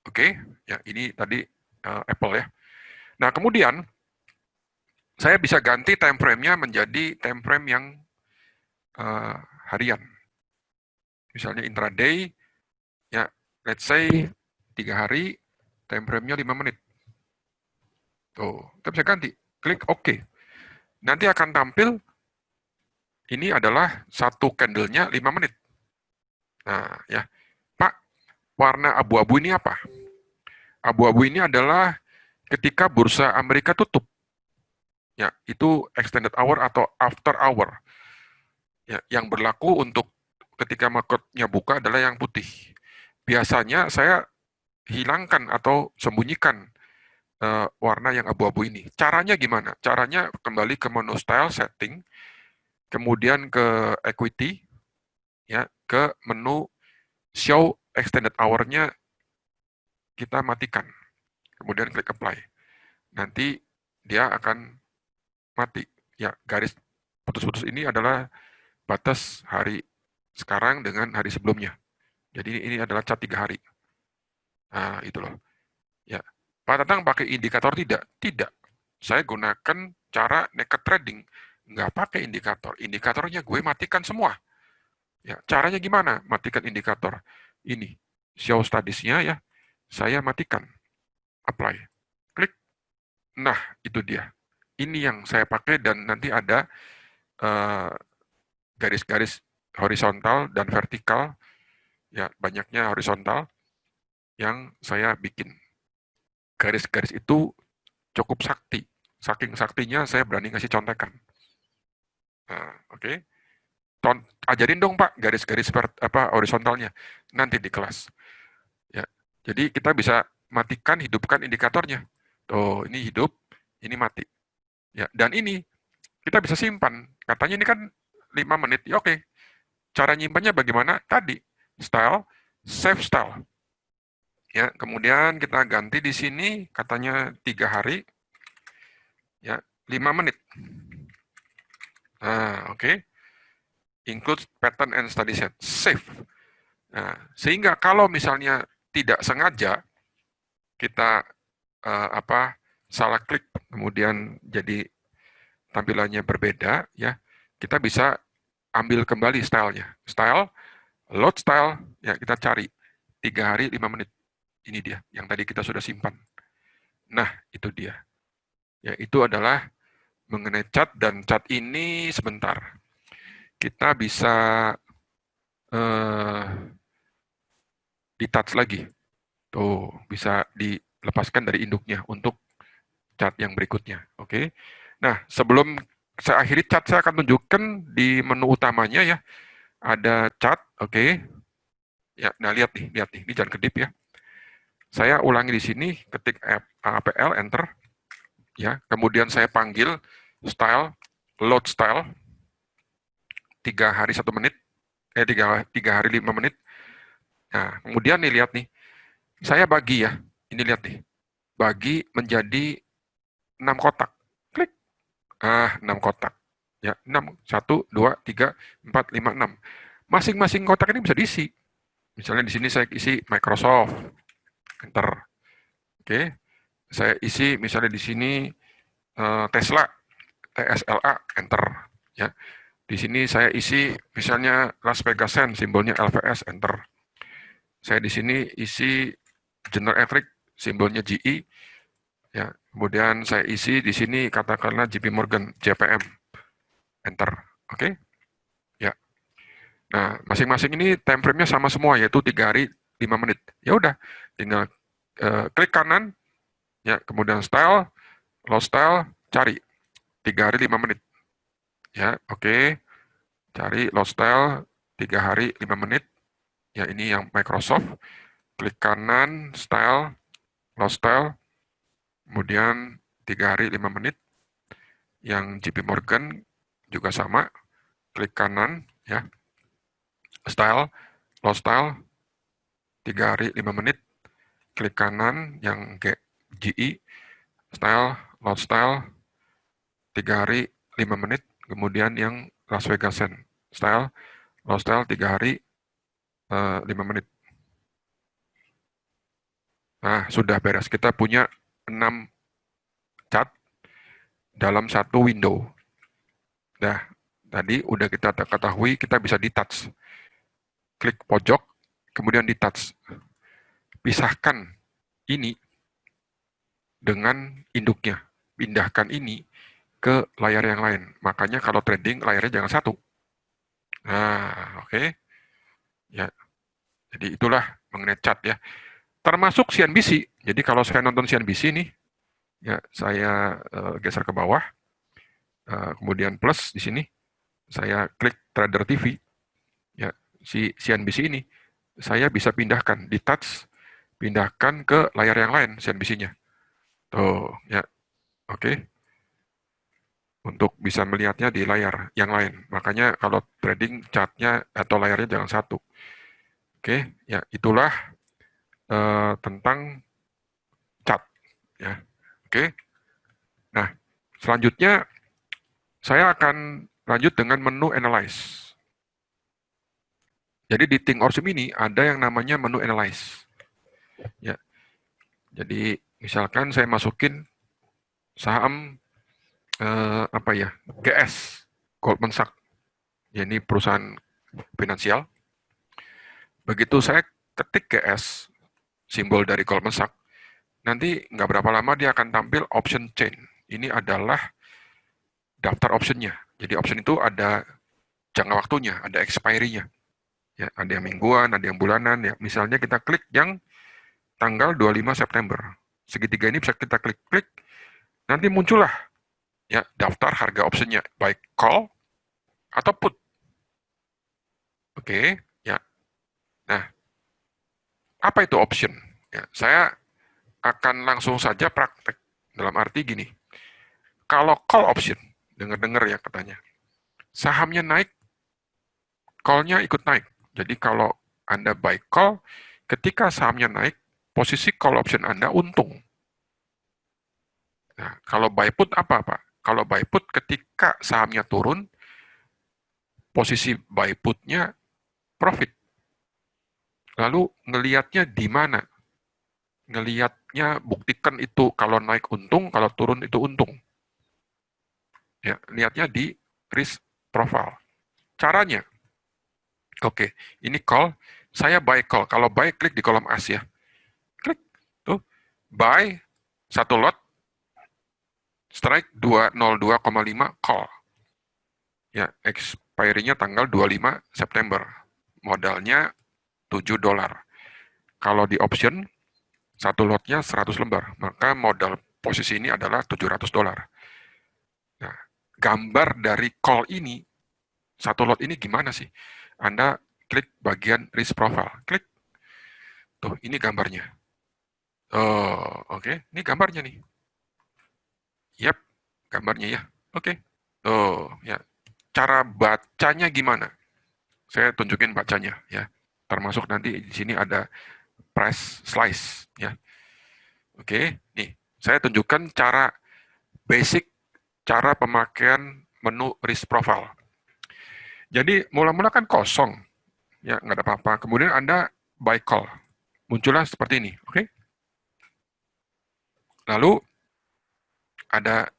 Oke, ya ini tadi Apple ya. Nah, kemudian saya bisa ganti time frame-nya menjadi time frame yang harian. Misalnya intraday, ya let's say 3 hari, time frame-nya 5 menit. Tuh, kita bisa ganti. Klik OK. Nanti akan tampil, ini adalah satu candle-nya 5 menit. Nah, ya. Pak, warna abu-abu ini apa? Abu-abu ini adalah ketika bursa Amerika tutup. Ya, itu extended hour atau after hour. Ya, yang berlaku untuk ketika marketnya buka adalah yang putih. Biasanya saya hilangkan atau sembunyikan warna yang abu-abu ini. Caranya gimana? Caranya kembali ke menu style setting, kemudian ke equity, ya, ke menu show extended hour-nya kita matikan. Kemudian klik apply. Nanti dia akan mati. Ya, garis putus-putus ini adalah batas hari sekarang dengan hari sebelumnya. Jadi ini adalah cat 3 hari. Nah, itu loh. Ya. Pak Tatang pakai indikator tidak? Tidak. Saya gunakan cara naked trading. Nggak pakai indikator. Indikatornya gue matikan semua. Ya, caranya gimana? Matikan indikator. Ini, show studies-nya ya. Saya matikan. Apply. Klik. Nah, itu dia. Ini yang saya pakai dan nanti ada garis-garis horizontal dan vertikal, ya banyaknya horizontal yang saya bikin. Garis-garis itu cukup sakti. Saking saktinya saya berani ngasih contekan. Nah, oke. Ajarin dong Pak garis-garis horizontalnya nanti di kelas. Ya. Jadi kita bisa matikan, hidupkan indikatornya. Tuh, ini hidup, ini mati. Ya, dan ini kita bisa simpan. Katanya ini kan 5 menit. Ya, oke. Cara nyimpannya bagaimana? Tadi style, save style. Ya, kemudian kita ganti di sini katanya 3 hari. Ya, 5 menit. Nah, oke. Include pattern and study set. Save. Nah, sehingga kalau misalnya tidak sengaja kita salah klik, kemudian jadi tampilannya berbeda, ya, kita bisa ambil kembali stylenya. Style, load style, ya kita cari 3 hari 5 menit. Ini dia, yang tadi kita sudah simpan. Nah, itu dia. Ya, itu adalah mengenai chat, dan chat ini sebentar. Kita bisa di-touch lagi. Tuh, bisa dilepaskan dari induknya untuk chat yang berikutnya. Oke. Nah, sebelum saya akhiri chat, saya akan tunjukkan di menu utamanya ya. Ada chat, oke. Ya, nah lihat nih, ini jangan kedip ya. Saya ulangi di sini, ketik APL, enter. Ya, kemudian saya panggil style, load style, 3 hari 1 menit, 3 hari 5 menit. Nah, kemudian nih lihat nih, saya bagi ya, ini lihat nih, bagi menjadi 6 kotak. Klik. 6 kotak. Ya, 6, 1, 2, 3, 4, 5, 6. Masing-masing kotak ini bisa diisi. Misalnya di sini saya isi Microsoft, enter. Oke. Saya isi misalnya di sini Tesla, TSLA, enter. Ya. Di sini saya isi misalnya Las Vegas Sands, simbolnya LVS, enter. Saya di sini isi General Electric, simbolnya GE. Ya, kemudian saya isi di sini katakanlah JP Morgan, JPM, enter. Oke? Ya. Nah, masing-masing ini time frame-nya sama semua, yaitu 3 hari 5 menit. Ya udah, tinggal klik kanan, ya, kemudian style, load style, cari 3 hari 5 menit. Ya, oke. Cari load style 3 hari 5 menit. Ya, ini yang Microsoft. Klik kanan, style, load style, kemudian 3 hari 5 menit. Yang JP Morgan juga sama. Klik kanan, ya. Style, load style, 3 hari 5 menit. Klik kanan yang GE, style, load style, 3 hari 5 menit. Kemudian yang Las Vegas Sands, style, load style, 3 hari 5 menit. Nah, sudah beres. Kita punya 6 chat dalam satu window. Nah, tadi udah kita ketahui kita bisa di-touch. Klik pojok, kemudian di-touch. Pisahkan ini dengan induknya. Pindahkan ini ke layar yang lain. Makanya kalau trading, layarnya jangan satu. Nah, oke. Ya, jadi itulah mengenai chat ya. Termasuk CNBC. Jadi kalau saya nonton CNBC nih, ya saya geser ke bawah, kemudian plus di sini, saya klik Trader TV, ya si CNBC ini, saya bisa pindahkan, di touch, pindahkan ke layar yang lain CNBC-nya. Tuh, ya, oke. Untuk bisa melihatnya di layar yang lain. Makanya kalau trading chartnya atau layarnya jangan satu. Oke, ya itulah tentang chart. Ya, oke. Nah, selanjutnya saya akan lanjut dengan menu Analyze. Jadi di Think or Swim ini ada yang namanya menu Analyze. Ya, jadi misalkan saya masukin saham apa ya, GS, Goldman Sachs. Ya, ini perusahaan finansial. Begitu saya ketik GS, simbol dari Goldman Sachs, nanti nggak berapa lama dia akan tampil option chain. Ini adalah daftar optionnya. Jadi option itu ada jangka waktunya, ada expiry-nya. Ya, ada yang mingguan, ada yang bulanan. Ya. Misalnya kita klik yang tanggal 25 September. Segitiga ini bisa kita klik-klik, nanti muncullah ya daftar harga optionnya, baik call atau put. Oke, ya. Nah, apa itu option? Ya, saya akan langsung saja praktek. Dalam arti gini, kalau call option, dengar-dengar ya katanya, sahamnya naik, call-nya ikut naik. Jadi kalau Anda buy call, ketika sahamnya naik, posisi call option Anda untung. Nah, kalau buy put apa, Pak? Kalau buy put ketika sahamnya turun, posisi buy put-nya profit. Lalu ngelihatnya di mana? ngelihatnya, buktikan itu kalau naik untung, kalau turun itu untung. Ya, lihatnya di risk profile. Caranya, oke, ini call, saya buy call. Kalau buy, klik di kolom as ya. Klik, tuh, buy, satu lot, strike 202,5 call. Ya, expiry-nya tanggal 25 September. Modalnya $7. Kalau di option, satu lotnya 100 lembar, maka modal posisi ini adalah $700. Nah, gambar dari call ini, satu lot ini gimana sih? Anda klik bagian risk profile, klik, tuh ini gambarnya. Oh, oke, ini gambarnya nih. Yap, gambarnya ya. Oke. Oh, ya. Cara bacanya gimana? Saya tunjukin bacanya ya. Termasuk nanti di sini ada price slice ya. Oke, nih saya tunjukkan cara basic, cara pemakaian menu risk profile. Jadi mula-mula kan kosong, ya nggak ada apa-apa. Kemudian Anda buy call, muncullah seperti ini, oke? Lalu ada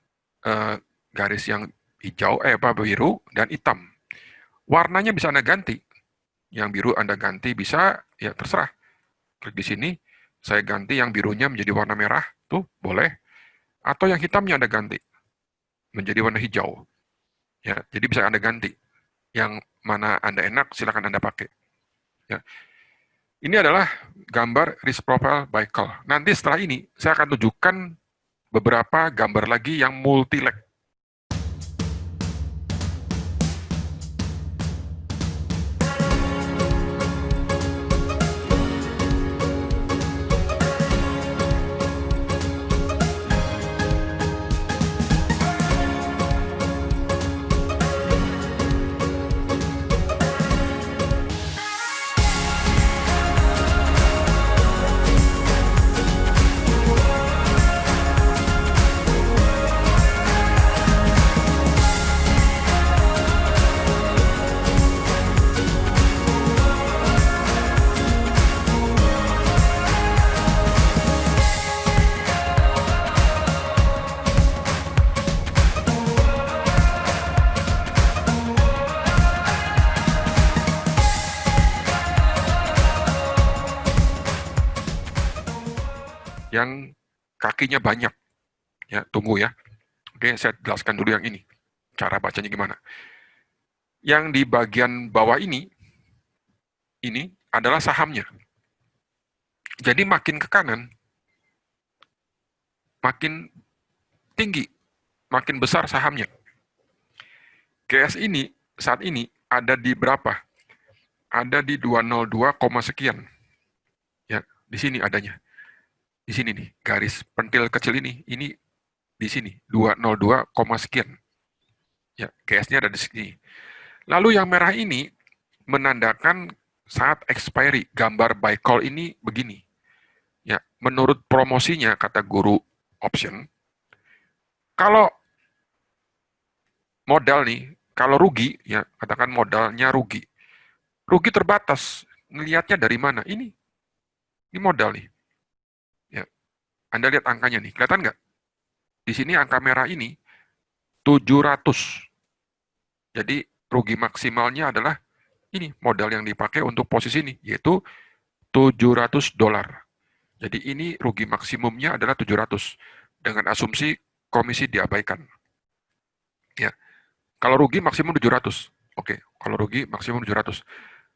garis yang hijau, biru dan hitam. Warnanya bisa Anda ganti. Yang biru Anda ganti bisa, ya terserah. Klik di sini, saya ganti yang birunya menjadi warna merah, tuh boleh. Atau yang hitamnya Anda ganti menjadi warna hijau. Ya, jadi bisa Anda ganti. Yang mana Anda enak, silakan Anda pakai. Ya. Ini adalah gambar risk profile by call. Nanti setelah ini, saya akan tunjukkan beberapa gambar lagi yang multi leg. Yang kakinya banyak. Ya, tunggu ya. Oke, saya jelaskan dulu yang ini. Cara bacanya gimana. Yang di bagian bawah ini adalah sahamnya. Jadi makin ke kanan, makin tinggi, makin besar sahamnya. GS ini saat ini ada di berapa? Ada di 202, sekian. Ya, di sini adanya. Di sini nih, garis pentil kecil ini di sini 202, sekian. Ya, GS-nya ada di sini. Lalu yang merah ini menandakan saat expiry. Gambar buy call ini begini. Ya, menurut promosinya kata guru option, kalau modal nih, kalau rugi, ya katakan modalnya rugi. Rugi terbatas. Ngelihatnya dari mana? Ini modal nih. Ya, Anda lihat angkanya nih, kelihatan nggak? Di sini angka merah ini 700. Jadi rugi maksimalnya adalah ini modal yang dipakai untuk posisi ini, yaitu $700. Jadi ini rugi maksimumnya adalah 700 dengan asumsi komisi diabaikan. Ya. Kalau rugi maksimum 700. Oke, kalau rugi maksimum 700.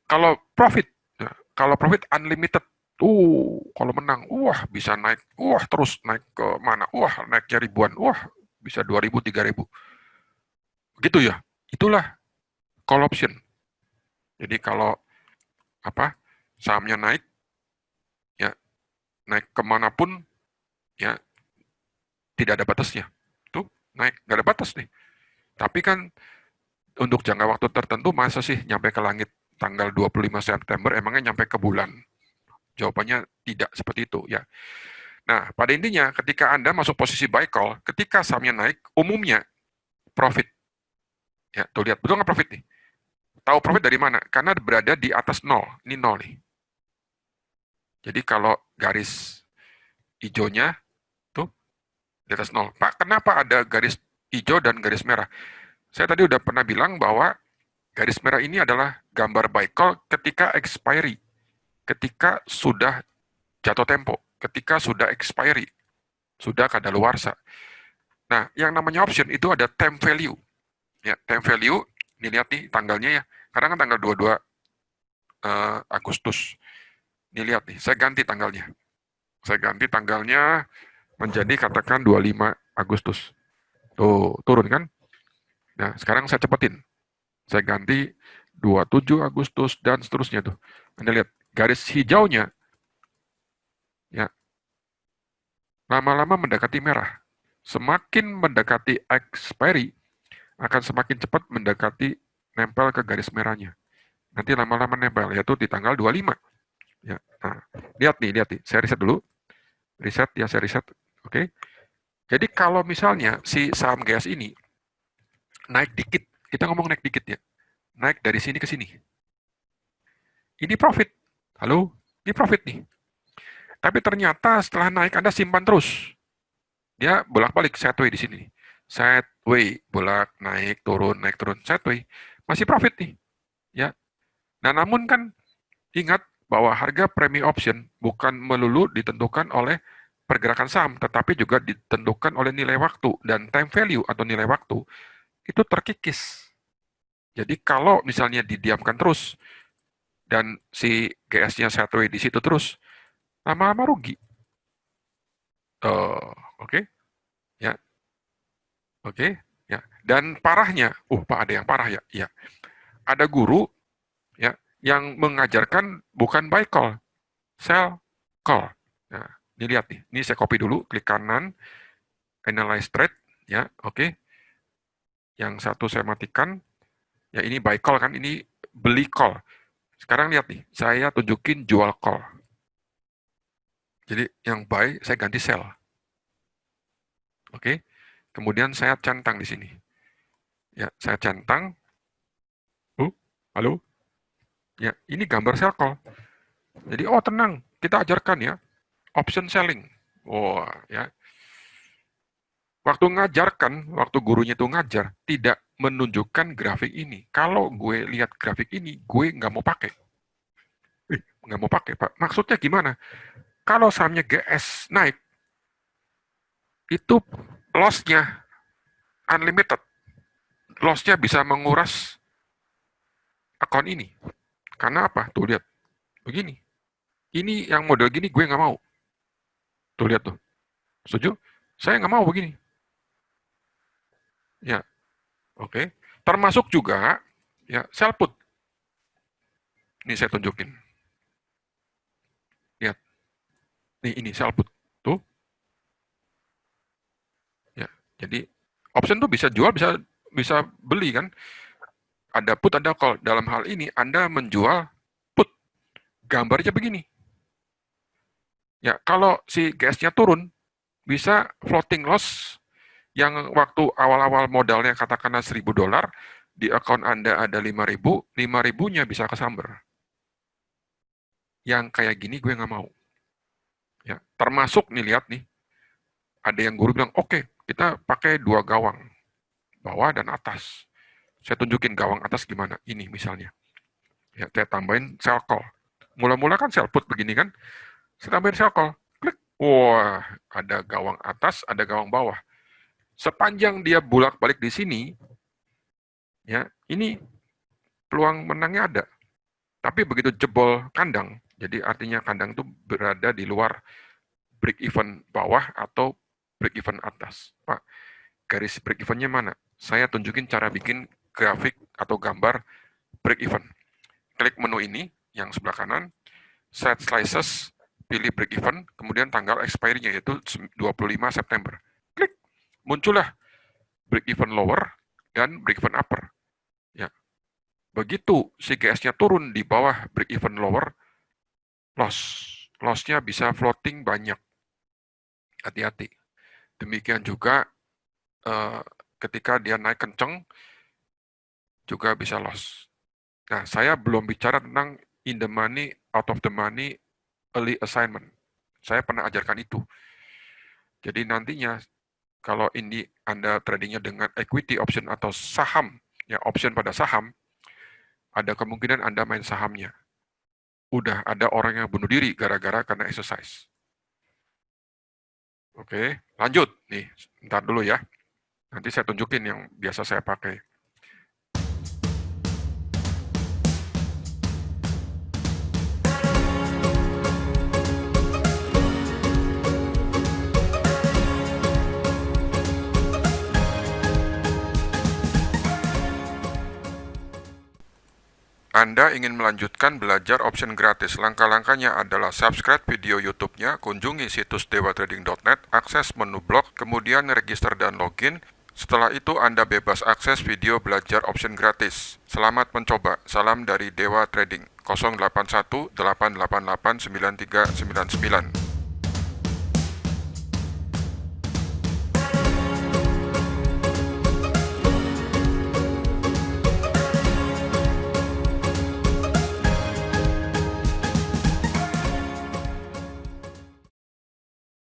Kalau profit, ya, kalau profit unlimited. Kalau menang, bisa naik, terus naik ke mana? Naiknya ribuan, bisa 2.000, 3.000. Gitu ya. Itulah call option. Jadi kalau sahamnya naik, ya naik kemanapun, ya tidak ada batasnya. Tuh naik, nggak ada batas nih. Tapi kan untuk jangka waktu tertentu masa sih nyampe ke langit tanggal 25 September, emangnya nyampe ke bulan? Jawabannya tidak seperti itu ya. Nah, pada intinya ketika Anda masuk posisi buy call, ketika sahamnya naik, umumnya profit. Ya, tuh lihat, betul nggak profit nih? Tahu profit dari mana? Karena berada di atas 0. Ini 0 nih. Jadi kalau garis hijaunya tuh di atas 0. Pak, kenapa ada garis hijau dan garis merah? Saya tadi udah pernah bilang bahwa garis merah ini adalah gambar buy call ketika expiry, ketika sudah jatuh tempo, ketika sudah expiry, sudah kadaluarsa. Nah, yang namanya option itu ada time value. Ya, time value, ini lihat nih tanggalnya ya. Karena kan tanggal 22 Agustus. Ini lihat nih, saya ganti tanggalnya. Saya ganti tanggalnya menjadi katakan 25 Agustus. Tuh, turun kan? Nah, sekarang saya cepetin. Saya ganti 27 Agustus dan seterusnya tuh. Anda lihat, garis hijaunya ya lama-lama mendekati merah. Semakin mendekati expiry, akan semakin cepat mendekati nempel ke garis merahnya. Nanti lama-lama nempel, yaitu di tanggal 25. Ya, nah, lihat nih. Saya riset dulu. Saya riset. Oke. Jadi kalau misalnya si saham GS ini naik dikit, kita ngomong naik dikit ya, naik dari sini ke sini. Ini profit. Halo? Ini profit nih. Tapi ternyata setelah naik Anda simpan terus. Dia bolak-balik sideways di sini. Sideways, bolak naik turun, sideways. Masih profit nih. Ya. Nah, namun kan ingat bahwa harga premi option bukan melulu ditentukan oleh pergerakan saham, tetapi juga ditentukan oleh nilai waktu dan time value atau nilai waktu itu terkikis. Jadi kalau misalnya didiamkan terus dan si GS-nya sideways di situ terus, lama-lama rugi. Oke, ya, oke, ya. Dan parahnya, Pak ada yang parah ya, ya. Ada guru ya yang mengajarkan bukan buy call, sell call. Nah, ini lihat nih, ini saya copy dulu, klik kanan, analyze trade, ya, oke. Yang satu saya matikan, ya ini buy call kan, ini beli call. Sekarang lihat nih, saya tunjukin jual call. Jadi yang buy saya ganti sell. Oke. Kemudian saya centang di sini. Ya, saya centang. Halo? Ya, ini gambar sell call. Jadi, tenang, kita ajarkan ya, option selling. Ya. Waktu gurunya itu ngajar, tidak menunjukkan grafik ini. Kalau gue lihat grafik ini, gue nggak mau pakai. Nggak mau pakai, Pak. Maksudnya gimana? Kalau sahamnya GS naik, itu loss-nya unlimited. Loss-nya bisa menguras akun ini. Karena apa? Tuh lihat. Begini. Ini yang model gini gue nggak mau. Tuh lihat tuh. Setuju? Saya nggak mau begini. Ya, oke. Termasuk juga ya sell put. Ini saya tunjukin. Lihat. Nih ini sell put. Tuh. Ya. Jadi option tuh bisa jual, bisa beli kan. Ada put, ada call. Dalam hal ini Anda menjual put. Gambarnya begini. Ya, kalau si GS-nya turun, bisa floating loss yang waktu awal-awal modalnya katakanlah $1.000, di akun Anda ada 5.000, 5.000-nya bisa kesamber. Yang kayak gini gue nggak mau. Ya, termasuk nih lihat nih, ada yang guru bilang, oke, kita pakai 2 gawang, bawah dan atas. Saya tunjukin gawang atas gimana. Ini misalnya. Ya, saya tambahin sell call. Mula-mula kan sell put begini kan, saya tambahin sell call. Klik. Wah, ada gawang atas, ada gawang bawah. Sepanjang dia bolak-balik di sini, ya, ini peluang menangnya ada. Tapi begitu jebol kandang, jadi artinya kandang itu berada di luar break even bawah atau break even atas. Pak, garis break evennya mana? Saya tunjukin cara bikin grafik atau gambar break even. Klik menu ini, yang sebelah kanan, set slices, pilih break even, kemudian tanggal expiry-nya yaitu 25 September. Klik, muncullah break even lower dan break even upper. Ya. Begitu CGS-nya turun di bawah break even lower, loss. Loss-nya bisa floating banyak. Hati-hati. Demikian juga ketika dia naik kenceng, juga bisa loss. Nah, saya belum bicara tentang in the money, out of the money, early assignment. Saya pernah ajarkan itu. Jadi nantinya kalau ini Anda tradingnya dengan equity option atau saham, ya option pada saham, ada kemungkinan Anda main sahamnya. Udah ada orang yang bunuh diri gara-gara karena exercise. Oke, lanjut. Nih, ntar dulu ya. Nanti saya tunjukin yang biasa saya pakai. Anda ingin melanjutkan belajar option gratis. Langkah-langkahnya adalah subscribe video YouTube-nya, kunjungi situs dewatrading.net, akses menu blog, kemudian register dan login. Setelah itu Anda bebas akses video belajar option gratis. Selamat mencoba. Salam dari Dewa Trading 081 888 9399.